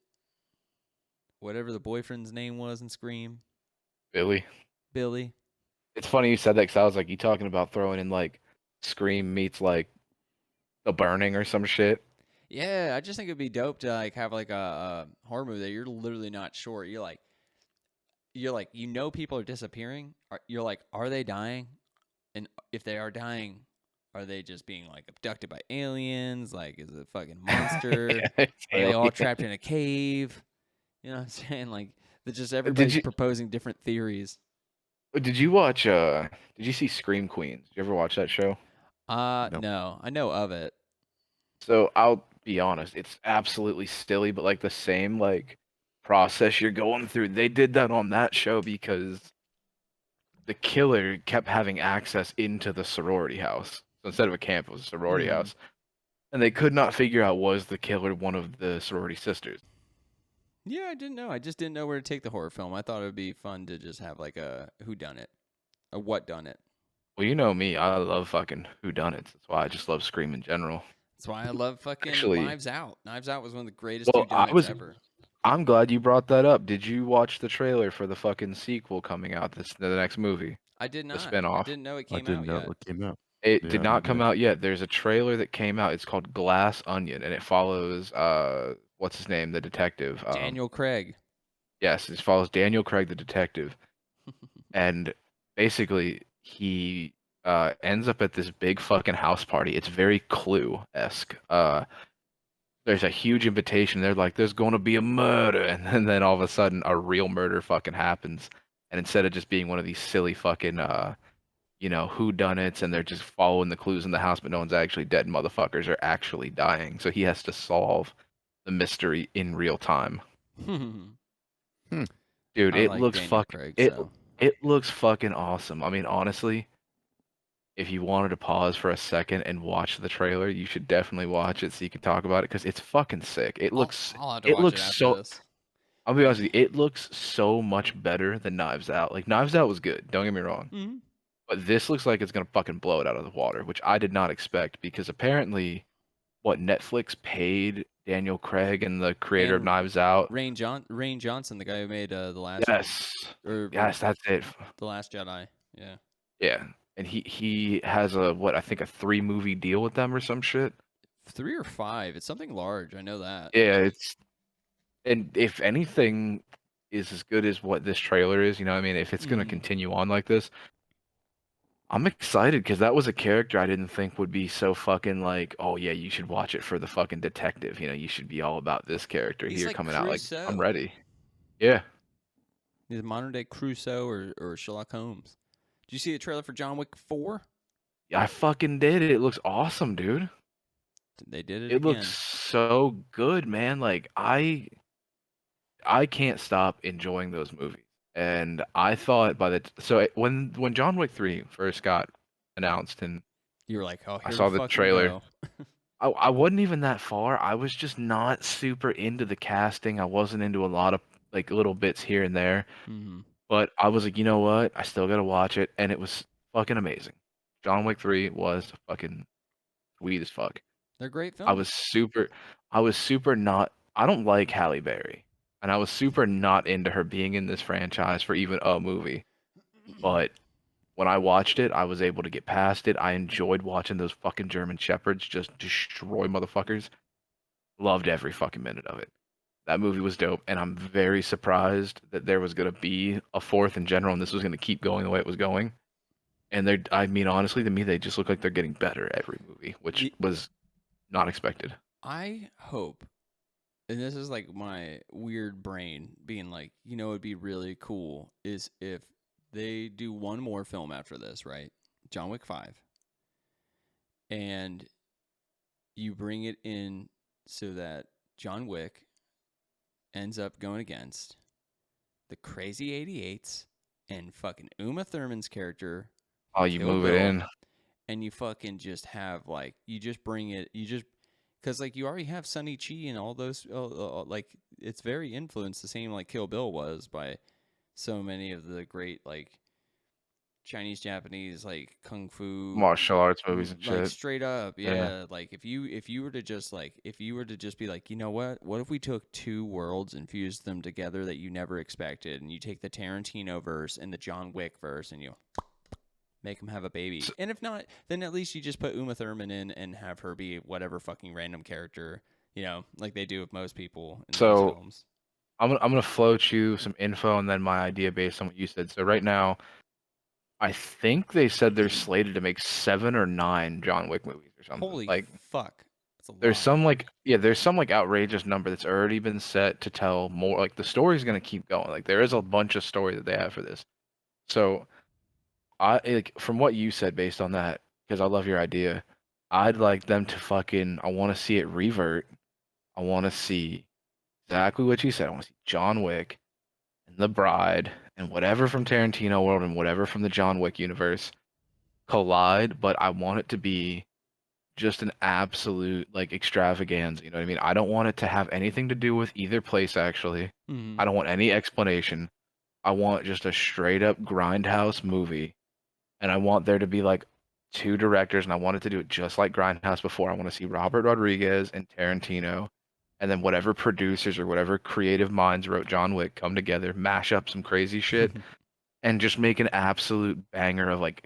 whatever the boyfriend's name was in Scream? Billy. Billy? It's funny you said that because I was like, you talking about throwing in like Scream meets like The Burning or some shit? Yeah, I just think it'd be dope to like have like a horror movie that you're literally not sure. People are disappearing. You're like, are they dying? And if they are dying, are they just being like abducted by aliens? Like, is it a fucking monster? Yeah, it's Are they all alien. trapped in a cave? You know what I'm saying? Like, just Did everybody's you proposing different theories. did you watch did you see Scream Queens? Did you ever watch that show? No. No, I know of it. So I'll be honest, it's absolutely silly, but like the same like process you're going through, they did that on that show because the killer kept having access into the sorority house. So instead of a camp, it was a sorority Hmm. house. And they could not figure out was the killer one of the sorority sisters. Yeah, I didn't know. I just didn't know where to take the horror film. I thought it would be fun to just have like a who done it, a what done it. Well, you know me, I love fucking whodunits. That's why I just love Scream in general. That's why I love fucking Actually, Knives Out. Knives Out was one of the greatest well, whodunits ever. I'm glad you brought that up. Did you watch the trailer for the fucking sequel coming out the next movie? I did The not. I spinoff. didn't know it I came didn't out know yet. it came out. It Yeah, did me not come neither. out yet. There's a trailer that came out. It's called Glass Onion, and it follows what's his name, the detective. Daniel Craig. Yes, it follows Daniel Craig, the detective, and basically he ends up at this big fucking house party. It's very Clue-esque. There's a huge invitation. They're like, "There's going to be a murder," and then all of a sudden, a real murder fucking happens. And instead of just being one of these silly fucking whodunits, and they're just following the clues in the house, but no one's actually dead. Motherfuckers are actually dying. So he has to solve the mystery in real time. Dude, I it like looks Daniel fuck Craig, it so it looks fucking awesome. I mean, honestly, if you wanted to pause for a second and watch the trailer, you should definitely watch it so you can talk about it because it's fucking sick. I'll have to It watch it looks after so. this. I'll be honest with you, it looks so much better than Knives Out. Like Knives Out was good, don't get me wrong. Mm-hmm. But this looks like it's gonna fucking blow it out of the water, which I did not expect because apparently, what Netflix paid Daniel Craig and the creator of And Knives Out. Rain Johnson, the guy who made the last Yes, or yes, that's it. the Last Jedi. Yeah. Yeah, and he has a what I think a 3 movie deal with them or some shit. 3 or 5. It's something large. I know that. Yeah, and if anything is as good as what this trailer is, you know what I mean? If it's gonna Mhm. continue on like this, I'm excited because that was a character I didn't think would be so fucking like, oh yeah, you should watch it for the fucking detective. You know, you should be all about this character He's here like coming out. Like, I'm Crusoe. ready. Yeah. He's a modern day Crusoe or Sherlock Holmes. Did you see the trailer for John Wick 4? I fucking did it. It looks awesome, dude. They did it It looks again. so good, man. Like I can't stop enjoying those movies. And I thought when John Wick 3 first got announced and You were like, oh, I here we saw the fucking trailer, go. I wasn't even that far. I was just not super into the casting. I wasn't into a lot of like little bits here and there. Mm-hmm. But I was like, you know what? I still gotta watch it, and it was fucking amazing. John Wick 3 was fucking sweet as fuck. They're great I films. was super I was super not I don't like Halle Berry, and I was super not into her being in this franchise for even a movie. But when I watched it, I was able to get past it. I enjoyed watching those fucking German shepherds just destroy motherfuckers. Loved every fucking minute of it. That movie was dope, and I'm very surprised that there was gonna be a fourth in general, and this was gonna keep going the way it was going. And I mean, honestly, to me, they just look like they're getting better every movie, which The, was not expected. I hope, and this is like my weird brain being like, it'd be really cool is if they do one more film after this, right? John Wick 5. And you bring it in so that John Wick ends up going against the crazy 88s and fucking Uma Thurman's character Oh, in you Kill move it Bill, in. and you fucking just have like you just bring it you just because like you already have Sonny Chi and all those like it's very influenced the same like Kill Bill was by so many of the great like Chinese Japanese like kung fu Martial arts movies and like shit. straight up Yeah. yeah like if you were to just like if you were to just be like, you know what if we took two worlds and fused them together that you never expected, and you take the Tarantino verse and the John Wick verse and you make them have a baby. So, And if not, then at least you just put Uma Thurman in and have her be whatever fucking random character, like they do with most people in those so films. I'm gonna float you some info and then my idea based on what you said. So right now, I think they said they're slated to make 7 or 9 John Wick movies or something. Holy Like fuck. That's a there's lot. some like yeah, there's some like outrageous number that's already been set to tell more. Like the story's gonna keep going. Like there is a bunch of story that they have for this. So I like from what you said based on that, because I love your idea. I'd like them to fucking. I want to see it revert. I want to see exactly what you said. I want to see John Wick and The Bride and whatever from Tarantino world and whatever from the John Wick universe collide. But I want it to be just an absolute like extravaganza. You know what I mean? I don't want it to have anything to do with either place. Actually, Mm-hmm. I don't want any explanation. I want just a straight up grindhouse movie, and I want there to be like 2 directors, and I wanted to do it just like Grindhouse before. I want to see Robert Rodriguez and Tarantino, and then whatever producers or whatever creative minds wrote John Wick come together, mash up some crazy shit, and just make an absolute banger of like,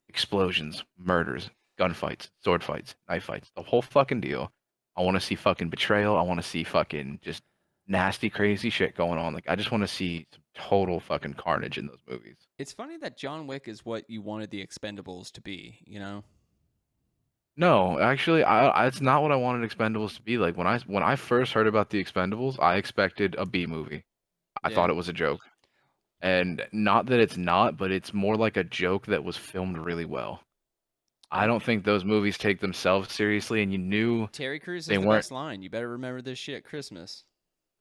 explosions, murders, gunfights, sword fights, knife fights, the whole fucking deal. I want to see fucking betrayal. I want to see fucking just nasty, crazy shit going on. Like, I just want to see some total fucking carnage in those movies. It's funny that John Wick is what you wanted the Expendables to be, you know? No, actually, it's not what I wanted Expendables to be like. When I first heard about the Expendables, I expected a B movie. I Yeah. thought it was a joke. And not that it's not, but it's more like a joke that was filmed really well. I And don't think those movies take themselves seriously, and you knew Terry Crews they has the weren't. best line. You better remember this shit at Christmas.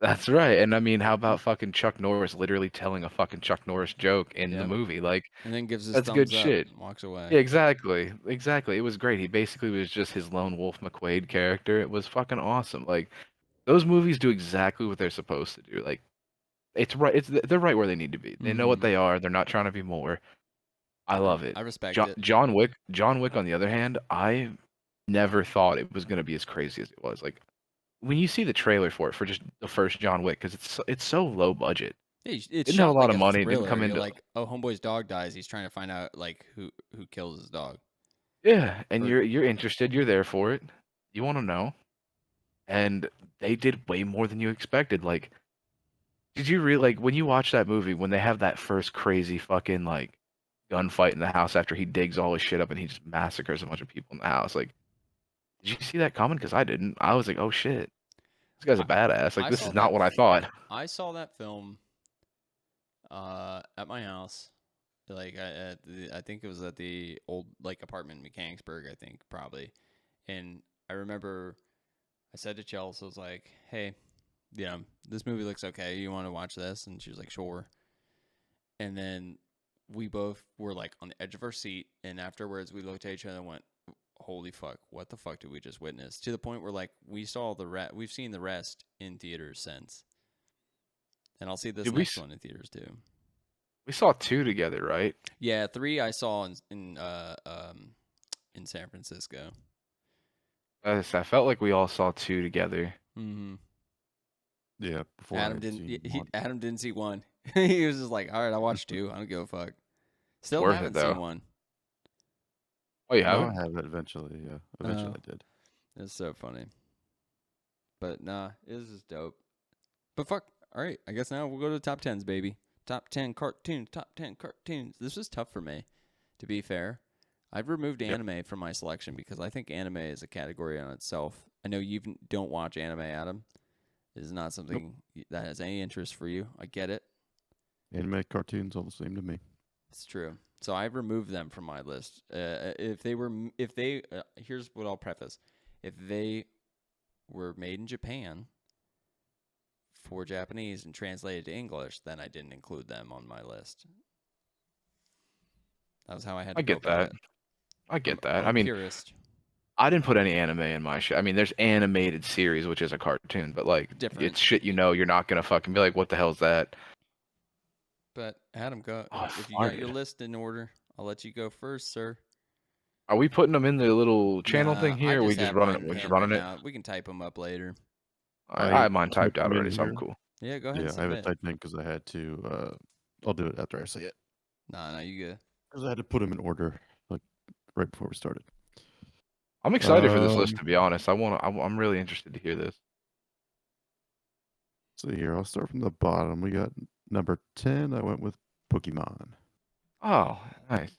That's right. And I mean, how about fucking Chuck Norris literally telling a fucking Chuck Norris joke in the Yep. movie? Like, And then gives his that's good thumbs up shit. and walks away. Yeah, exactly. Exactly. It was great. He basically was just his lone wolf McQuaid character. It was fucking awesome. Like, those movies do exactly what they're supposed to do. Like, it's right. They're right where they need to be. They know what Mm-hmm. they are. They're not trying to be more. I love it. I respect it. John Wick. John Wick. On the other hand, I never thought it was gonna be as crazy as it was. Like when you see the trailer for it for just the first John Wick, because it's so low budget. Yeah, it's Didn't have a shot lot like of a money. Didn't thriller. come You're into like, oh, homeboy's dog dies. He's trying to find out like who kills his dog. yeah, and Or you're interested. You're there for it. You want to know, and they did way more than you expected. Like, did you really like when you watch that movie when they have that first crazy fucking like gunfight in the house after he digs all his shit up and he just massacres a bunch of people in the house? Like, did you see that coming? Because I didn't. I was like, oh shit, this guy's a I, badass. Like, I this saw is not that what I thought. I saw that film at my house. Like I think it was at the old like apartment in Mechanicsburg, I think probably. And I remember I said to Chelsea, I was like, "Hey, this movie looks okay. You want to watch this?" And she was like, "Sure." And then we both were like on the edge of our seat, and afterwards we looked at each other and went, "Holy fuck! What the fuck did we just witness?" To the point where like we've seen the rest in theaters since, and I'll see this Did we? next one in theaters too. We saw 2 together, right? Yeah, 3 I saw in San Francisco. I felt like we all saw 2 together. Mm-hmm. Yeah, before I Adam had didn't. seen one. Adam didn't see 1. He was just like, "All right, I watched 2. I don't give a fuck." Still Worth it, haven't though. seen 1. Oh, you No, haven't? I have it eventually. Yeah, eventually I did. It's so funny. But nah, it was just dope. But fuck. All right, I guess now we'll go to the top 10s, baby. Top 10 cartoons. Top 10 cartoons. This was tough for me, to be fair. I've removed anime from my selection because I think anime is a category on itself. I know you don't watch anime, Adam. It is not something that has any interest for you. I get it. Anime cartoons all the same to me. It's true. So I've removed them from my list. Here's what I'll preface: if they were made in Japan for Japanese and translated to English, then I didn't include them on my list. That was how I had to I go get about that. it. I get that. I'm I a mean, purist. I didn't put any anime in my shit. I mean, there's animated series, which is a cartoon, but like, Different. it's shit you're not gonna fucking be like, what the hell's that? But Adam, go Oh, I if you got your farted. list in order. I'll let you go first, sir. Are we putting them in the little channel Nah, thing I here? Or we just just have running it? mine in We're just hand right running it. now. We can type them up later. I have mine typed typed out them in already, so I'm here. cool. Yeah, go ahead Yeah, and I have it submit. typed in because I had to. I'll do it after I say it. Nah, you good. Because I had to put them in order, like right before we started. I'm excited for this list, to be honest. I'm really interested to hear this. So here, I'll start from the bottom. We got number 10. I went with Pokemon. Oh, nice.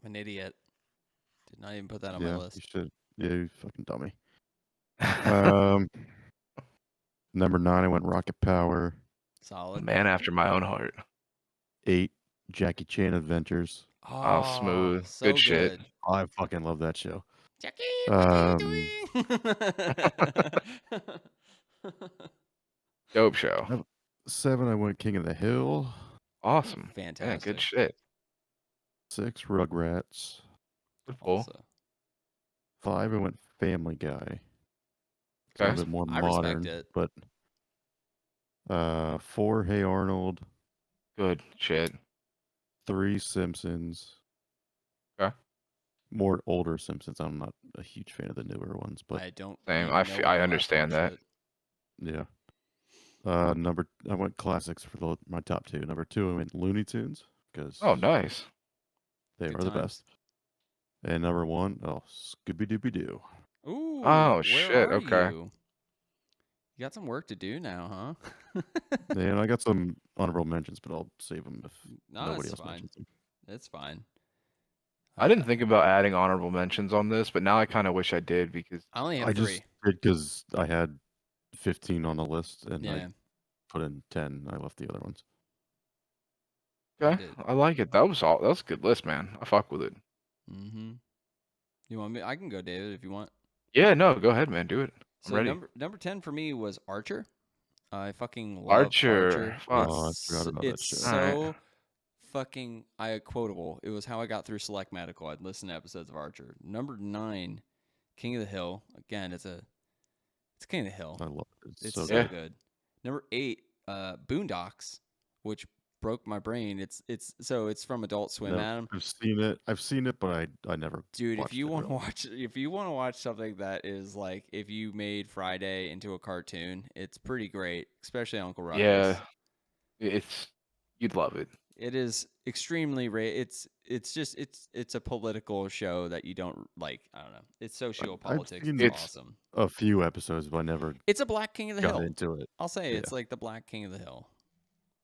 I'm an idiot. Did not even put that on my Yeah, you list. should. Yeah, you fucking dummy. Um, number 9, I went Rocket Power. A Solid. man after my own heart. 8, Jackie Chan Adventures. Oh, Oh, smooth. so Good shit. good. I fucking love that show. Jackie, what are you Um, doing? Dope show. 7, I went King of the Hill. Awesome. Yeah, Fantastic. good shit. 6, Rugrats. Good pull. Also, 5, I went Family Guy. It's a Okay. little bit more I respect modern, it. but 4, Hey Arnold. Good shit. 3, Simpsons. Okay. More older Simpsons. I'm not a huge fan of the newer ones, but I don't Same. even I know f- when I last understand watched that. it. yeah. I went classics for my top 2. Number 2, I went Looney Tunes because Oh, nice. they Good are the times. best. And number 1, Scooby Dooby Doo. Ooh, Oh, where shit, are okay. you? You got some work to do now, huh? And I got some honorable mentions, but I'll save them if No, nobody it's else fine. mentions them. It's fine. I didn't think about adding honorable mentions on this, but now I kind of wish I did because I only have I 3. just did because I had 15 on the list and Yeah, I put in 10. I left the other ones. okay, did. I like it. That was a good list, man. I fuck with it. Mm-hmm. You want me? I can go, David, if you want. Yeah, no, go ahead, man. Do it. I'm So ready. number 10 for me was Archer. I fucking love Archer. Archer. Fuck. Oh, I forgot about that It's show. Alright. so fucking quotable. It was how I got through Select Medical. I'd listen to episodes of Archer. Number 9, King of the Hill. Again, it's King of the Hill. I love it. It's so so Yeah. good. good. Number 8, Boondocks, which broke my brain. It's from Adult Swim, No, Adam. I've seen it, but I never Dude, if watched you it want to really. watch something that is like if you made Friday into a cartoon, it's pretty great, especially Uncle Ruckus. Yeah. You'd love it. It is extremely it's a political show that you don't like. I don't know. It's sociopolitics. seen It's It's awesome. a few episodes, but I never It's a Black King of the got Hill. into it. I'll say Yeah. it's like the Black King of the Hill,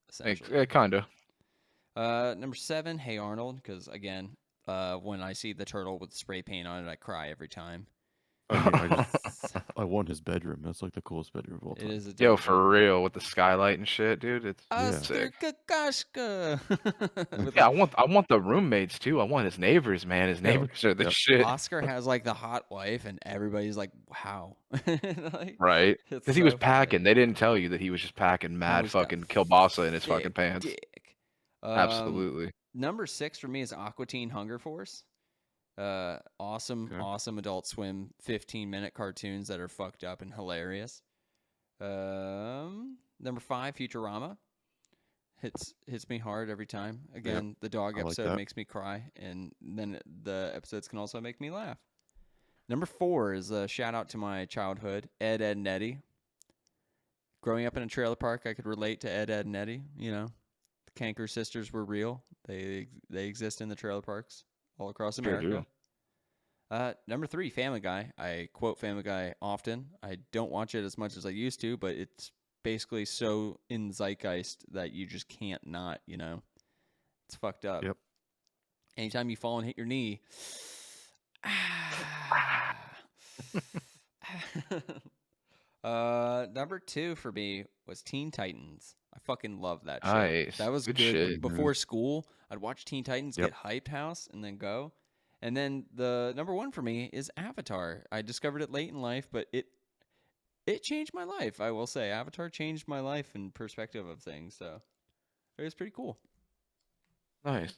essentially. yeah, kinda. Number 7, Hey Arnold, because again, when I see the turtle with spray paint on it, I cry every time. I I want his bedroom. That's like the coolest bedroom of all It time. is a Yo, dope for bed. real, with the skylight and shit, dude. It's Oscar sick. Kakashka. With Yeah, like I want the roommates too. I want his neighbors, man. His Yo, neighbors are the Yep. shit. Oscar has like the hot wife, and everybody's like, "Wow!" Like, Right? it's Because he was so funny. packing. They didn't tell you that he was just packing mad Homie's got fucking kielbasa in his fucking thick pants. dick. Absolutely. Number 6 for me is Aqua Teen Hunger Force. Awesome, Okay. awesome Adult Swim 15-minute cartoons that are fucked up and hilarious. Number 5, Futurama. Hits me hard every time. Again, the dog I like episode that. makes me cry, and then the episodes can also make me laugh. Number 4 is a shout out to my childhood, Ed, Ed, and Eddie. Growing up in a trailer park, I could relate to Ed, Ed, and Eddie. You know, the Canker sisters were real. They exist in the trailer parks all across Sure do. America. Number 3, Family Guy. I quote Family Guy often. I don't watch it as much as I used to, but it's basically so in zeitgeist that you just can't not, you know. It's fucked up. Yep. Anytime you fall and hit your knee. Number 2 for me was Teen Titans. I fucking love that show. Nice. That was Good good. shit. Before school, I'd watch Teen Titans, Yep. get hyped house, and then go. And then the number 1 for me is Avatar. I discovered it late in life, but it changed my life. I will say, Avatar changed my life and perspective of things. So it was pretty cool. Nice.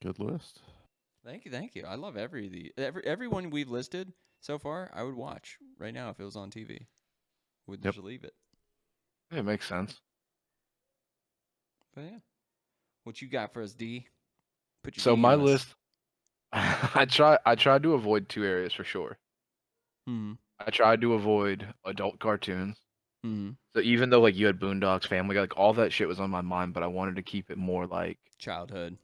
Good list. Thank you. I love everyone we've listed so far. I would watch right now if it was on TV. Would Yep. just leave it. It makes sense. But yeah, what you got for us, D? Put your So D my on us. list, I tried to avoid 2 areas for sure. Hmm. I tried to avoid adult cartoons. Hmm. So even though like you had Boondocks, Family Guy, like all that shit was on my mind, but I wanted to keep it more like Childhood.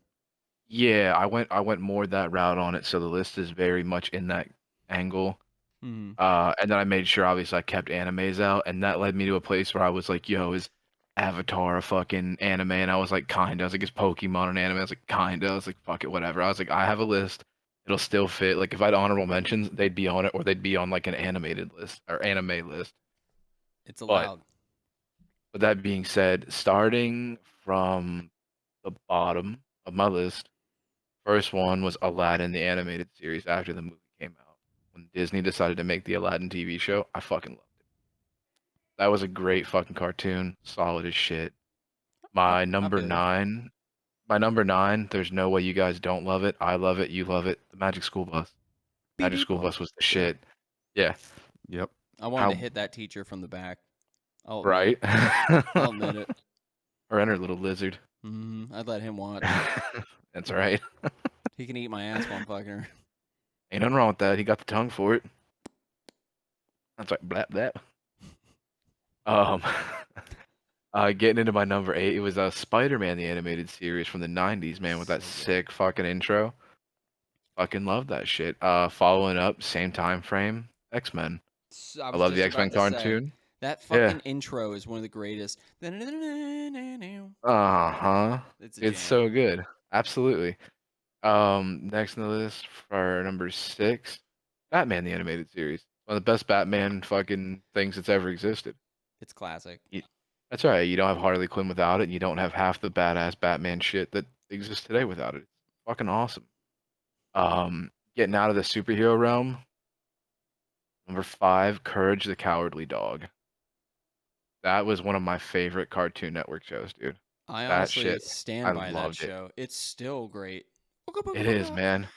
yeah, I went more that route on it. So the list is very much in that angle. Hmm. And then I made sure obviously I kept animes out, and that led me to a place where I was like, yo, is Avatar a fucking anime? And I was like, kinda. I was like, is Pokemon an anime? I was like, kinda. I was like, fuck it, whatever. I was like, I have a list. It'll still fit. Like if I had honorable mentions, they'd be on it, or they'd be on like an animated list or anime list. It's But allowed. with that being said, starting from the bottom of my list, first one was Aladdin, the animated series after the movie came out. When Disney decided to make the Aladdin TV show, I fucking loved it. That was a great fucking cartoon, solid as shit. My I number feel you. 9, my number 9, there's no way you guys don't love it. I love it, you love it. The Magic School Bus. Beep Magic beep. School Bus was the shit. Yeah. Yep. I wanted to How hit that teacher from the back. I'll admit right? it. I'll admit it. Or enter little lizard. I'd let him watch. That's right. He can eat my ass while I'm fucking her. Ain't nothing wrong with that. He got the tongue for it. That's like blap blap. Um, getting into my number 8, it was Spider-Man the animated series from the 90s, man, with that So good. sick fucking intro. Fucking love that shit. Following up, same time frame, X-Men. I I was love the just X-Men about to say cartoon. that Yeah. fucking intro is one of the greatest. It's Uh-huh. a It's jam. so good. Absolutely. Next on the list for number 6, Batman the animated series. One of the best Batman fucking things that's ever existed. It's classic. That's right. You don't have Harley Quinn without it, and you don't have half the badass Batman shit that exists today without it. It's fucking awesome. Getting out of the superhero realm. Number 5, Courage the Cowardly Dog. That was one of my favorite Cartoon Network shows, dude. I That honestly shit, I stand by that loved it. show. It's still great. It is, man.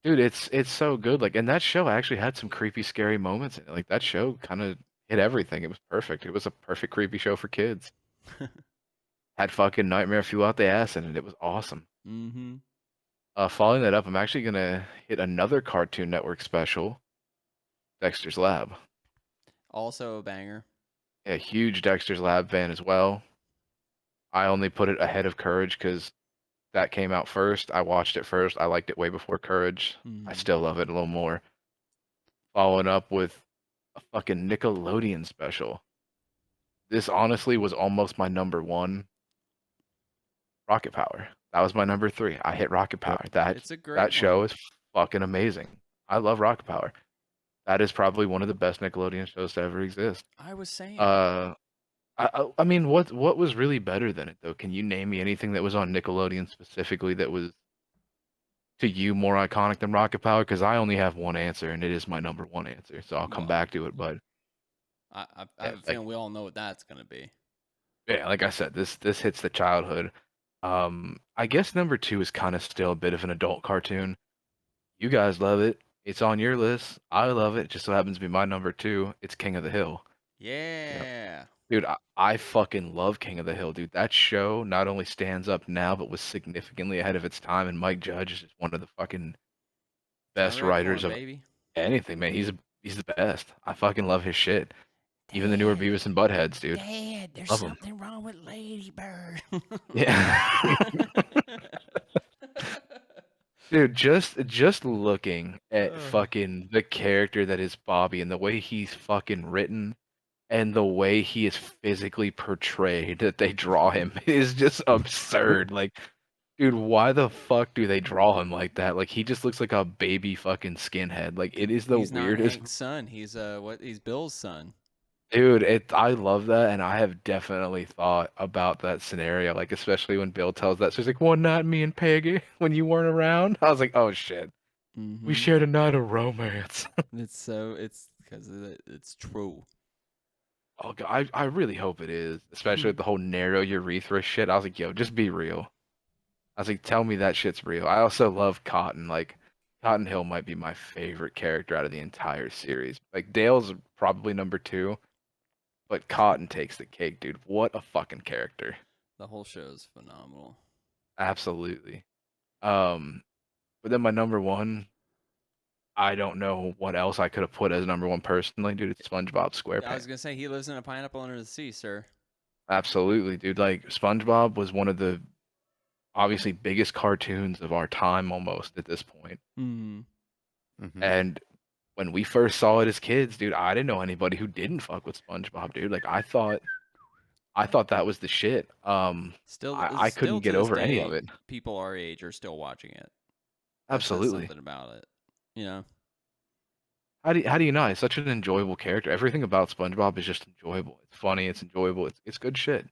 Dude, it's so good. Like, and that show actually had some creepy, scary moments in it. Like that show kind of hit everything. It was perfect. It was a perfect creepy show for kids. Had fucking Nightmare Fuel out the ass in it. It was awesome. Mm-hmm. Following that up, I'm actually gonna hit another Cartoon Network special, Dexter's Lab. Also a banger. Yeah, huge Dexter's Lab fan as well. I only put it ahead of Courage because that came out first. I watched it first. I liked it way before Courage. I Mhm. still love it a little more. Following up with a fucking Nickelodeon special. This honestly was almost my number 1. Rocket Power. That was my number 3. I hit Rocket Power. Yep. That It's a that great show one. is fucking amazing. I love Rocket Power. That is probably one of the best Nickelodeon shows to ever exist. I was saying. Uh, I mean, what was really better than it though? Can you name me anything that was on Nickelodeon specifically that was to you more iconic than Rocket Power? Because I only have one answer, and it is my number one answer. So I'll come Well, back to it. But I have a feeling we all know what that's gonna be. yeah, like I said, this hits the childhood. I guess number two is kind of still a bit of an adult cartoon. You guys love it. It's on your list. I love it. It just so happens to be my number two. It's King of the Hill. Yeah. Dude, I fucking love King of the Hill, dude. That show not only stands up now, but was significantly ahead of its time. And Mike Judge is just one of the fucking Can't best root for writers him, of baby. anything, man. He's the best. I fucking love his shit. Even the newer Dad, Beavis and Buttheads, dude. Dad, there's Love 'em. something wrong with Ladybird. Yeah. Dude, just looking at fucking the character that is Bobby and the way he's fucking written and the way he is physically portrayed that they draw him is just absurd. Like, dude, why the fuck do they draw him like that? Like, he just looks like a baby fucking skinhead. Like, it is the He's not weirdest. Hank's son. He's he's Bill's son. Dude, I love that, and I have definitely thought about that scenario, like especially when Bill tells that. So he's like, "One night, me and Peggy, when you weren't around." I was like, "Oh shit, we Mm-hmm. shared a night of romance." It's because it's true. Oh god, I really hope it is, especially with the whole narrow urethra shit. I was like, "Yo, just be real." I was like, "Tell me that shit's real." I also love Cotton. Like, Cotton Hill might be my favorite character out of the entire series. Like, Dale's probably number two, but Cotton takes the cake, dude. What a fucking character. The whole show is phenomenal. Absolutely. Um, but then my number one, I don't know what else I could have put as number one personally, dude. It's SpongeBob I was SquarePants. gonna say he lives in a pineapple under the sea, sir. Absolutely, dude. Like SpongeBob was one of the obviously biggest cartoons of our time almost at this point. Mm. Mhm. And when we first saw it as kids, dude, I didn't know anybody who didn't fuck with SpongeBob, dude. Like I thought that was the shit. I couldn't Still to get this over any of day, it. people our age are still watching it. That says Absolutely. something about it. You know. How do you not? It's such an enjoyable character. Everything about SpongeBob is just enjoyable. It's funny, it's enjoyable, it's good shit.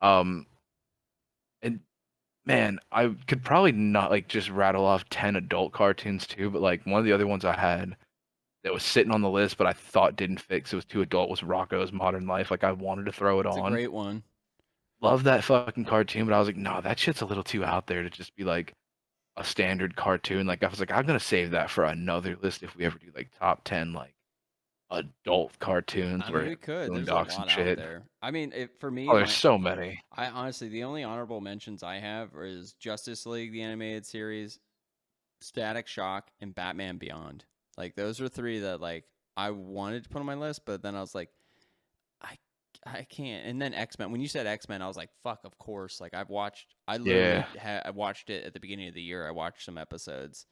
Um, and man, I could probably not like just rattle off 10 adult cartoons too, but like one of the other ones I had that was sitting on the list, but I thought didn't fix it was too adult was Rocco's Modern Life. Like I wanted to throw it It's a on. great one. Love that fucking cartoon, but I was like, no, that shit's a little too out there to just be like a standard cartoon. Like I was like, I'm gonna save that for another list if we ever do like top 10 like adult cartoons I where mean, we could. There's a Boondocks and lot out shit. there. I mean, for me, Oh, there's so many. I honestly, the only honorable mentions I have is Justice League, the animated series, Static Shock, and Batman Beyond. Like those are three that like I wanted to put on my list, but then I was like, I I can't. And then X-Men. When you said X-Men, I was like, fuck, of course. Like I literally Yeah, I watched it at the beginning of the year. I watched some episodes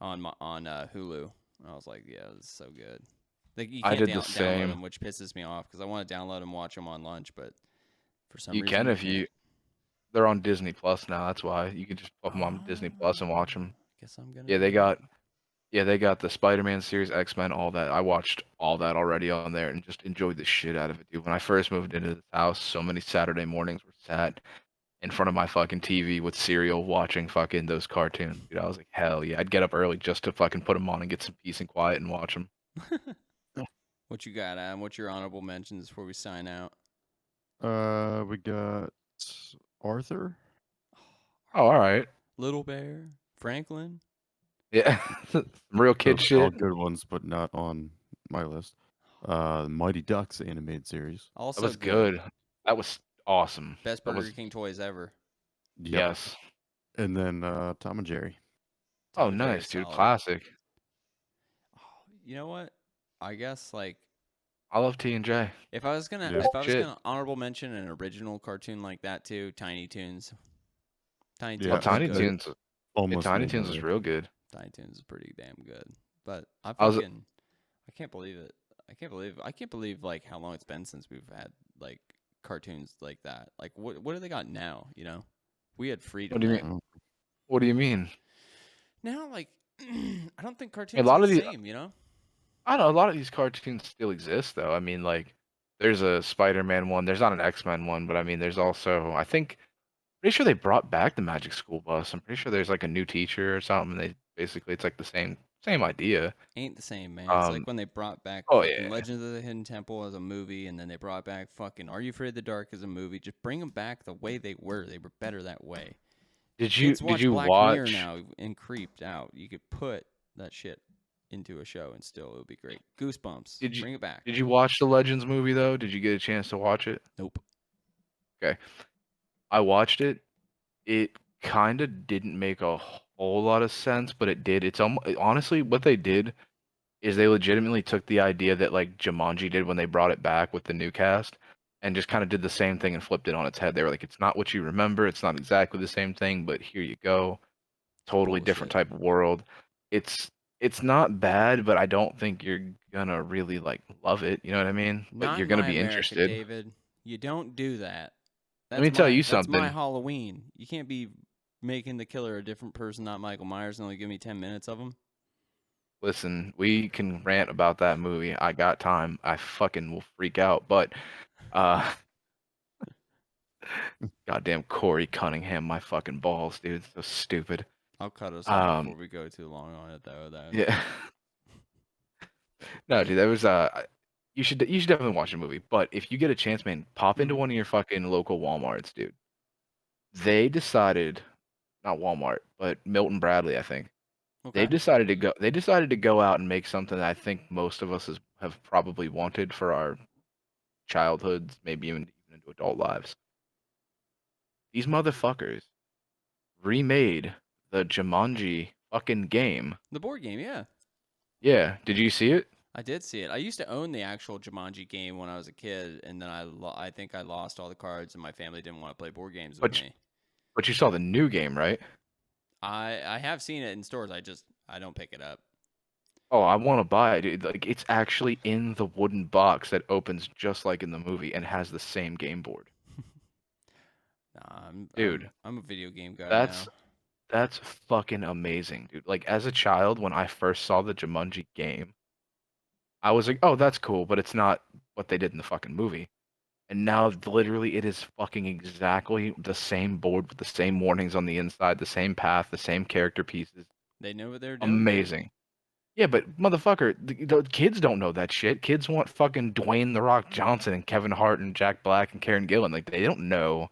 on Hulu. And I was like, yeah, this is so good. Like you I can't did the download same. them, which pisses me off because I want to download them, watch them on lunch, but for some You reason can you if can't. they're on Disney Plus now. That's why you can just put them on Disney Plus and watch them. Guess I'm gonna Yeah, do that. they got the Spider-Man series, X-Men, all that. I watched all that already on there and just enjoyed the shit out of it, dude. When I first moved into this house, so many Saturday mornings were sat in front of my fucking TV with cereal watching fucking those cartoons, dude. I was like, hell yeah. I'd get up early just to fucking put them on and get some peace and quiet and watch them. What you got, Adam? What's your honorable mentions before we sign out? We got Arthur. Oh, all right. Little Bear, Franklin. Yeah. Some real kid Those are all shit. good ones, but not on my list. Mighty Ducks animated series. That Also was good. good. That was awesome. Best That Burger was King toys ever. Yep. yes. And then Tom and Jerry. Oh, Tom and Jerry's nice, dude. solid. Classic. Oh, you know what? I guess like I love T&J. if I was gonna Yeah. Shit. honorable mention an original cartoon like that too, Tiny Toons. Tiny Yeah, Oh, Toons is Tiny good. Toons. Yeah, Almost Tiny made my Toons was list. real good. Tiny Toons is pretty damn good. But I I was can't believe it. I can't believe like how long it's been since we've had like cartoons like that. Like what do they got now, you know? We had freedom what do you then. mean? What do you mean? Now like I don't think A cartoons are lot the of the same, you know? I don't know. A lot of these cartoons still exist, though. I mean, like, there's a Spider-Man one. There's not an X-Men one, but I mean, there's also, I think, pretty sure they brought back the Magic School Bus. I'm pretty sure there's like a new teacher or something. They basically, it's like the same idea. Ain't the same, man. It's like Um, when they brought back oh fucking yeah. Legends of the Hidden Temple as a movie, and then they brought back fucking Are You Afraid of the Dark as a movie. Just bring them back the way they were. They were better that way. Kids Did watch you Black Mirror watch? now and creeped out. You could put that shit into a show and still it would be great. Goosebumps. Did you Bring it back. did you watch the Legends movie though? Did you get a chance to watch it? Nope. Okay, I watched it. It kind of didn't make a whole lot of sense, but it did. It's honestly what they did is they legitimately took the idea that like Jumanji did when they brought it back with the new cast and just kind of did the same thing and flipped it on its head. They were like, it's not what you remember. It's not exactly the same thing, but here you go. Totally different Bullshit. type of world. It's not bad, but I don't think you're gonna really like love it. You know what I mean? But Not you're in gonna my be America, interested. David. You don't do that. Let me tell you That's my something. Halloween. You can't be making the killer a different person, not Michael Myers, and only give me 10 minutes of him. Listen, we can rant about that movie. I got time. I fucking will freak out. But uh goddamn Corey Cunningham, my fucking balls, dude. So stupid. I'll cut us off before Um we go too long on it, though. yeah. No, dude, that was you should definitely watch the movie. But if you get a chance, man, pop into one of your fucking local Walmarts, dude. They decided, not Walmart, but Milton Bradley, I think. Okay. They decided to go out and make something that I think most of us have probably wanted for our childhoods, maybe even into adult lives. These motherfuckers remade the Jumanji fucking game. The board game, yeah. Yeah, did you see it? I did see it. I used to own the actual Jumanji game when I was a kid, and then I think I lost all the cards, and my family didn't want to play board games with But me. but you saw the new game, right? I have seen it in stores. I don't pick it up. Oh, I want to buy it, dude. Like it's actually in the wooden box that opens just like in the movie and has the same game board. Nah, Dude, I'm a video game guy that's now. that's fucking amazing, dude. Like as a child when I first saw the Jumanji game, I was like, "Oh, that's cool," but it's not what they did in the fucking movie. And now literally it is fucking exactly the same board with the same warnings on the inside, the same path, the same character pieces. They know what they're doing, man. Amazing. Yeah, but motherfucker, the kids don't know that shit. Kids want fucking Dwayne the Rock Johnson and Kevin Hart and Jack Black and Karen Gillan. Like they don't know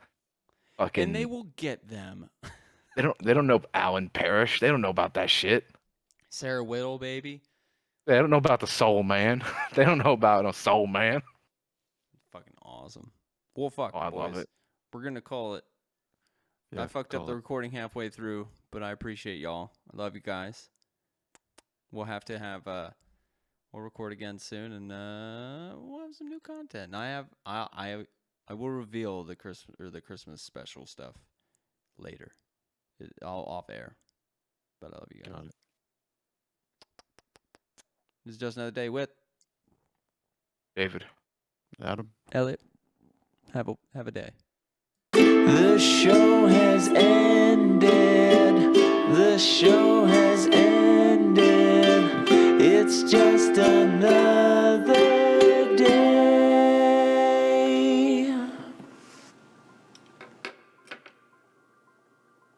And they fucking will get them. they don't know Alan Parrish. They don't know about that shit. Sarah Whittle, baby. They don't know about the Soul Man. They don't know about a Soul Man. Fucking awesome. Well, fuck, Oh, I boys. love it. We're gonna call it. I Yeah, fucked up call the it. recording halfway through, but I appreciate y'all. I love you guys. We'll have to have we'll record again soon, and we'll have some new content. And I will reveal the Christmas special stuff later, all off air. But I love you guys. Got it. This is just another day with David. Adam. Elliot. Have a day. The show has ended. The show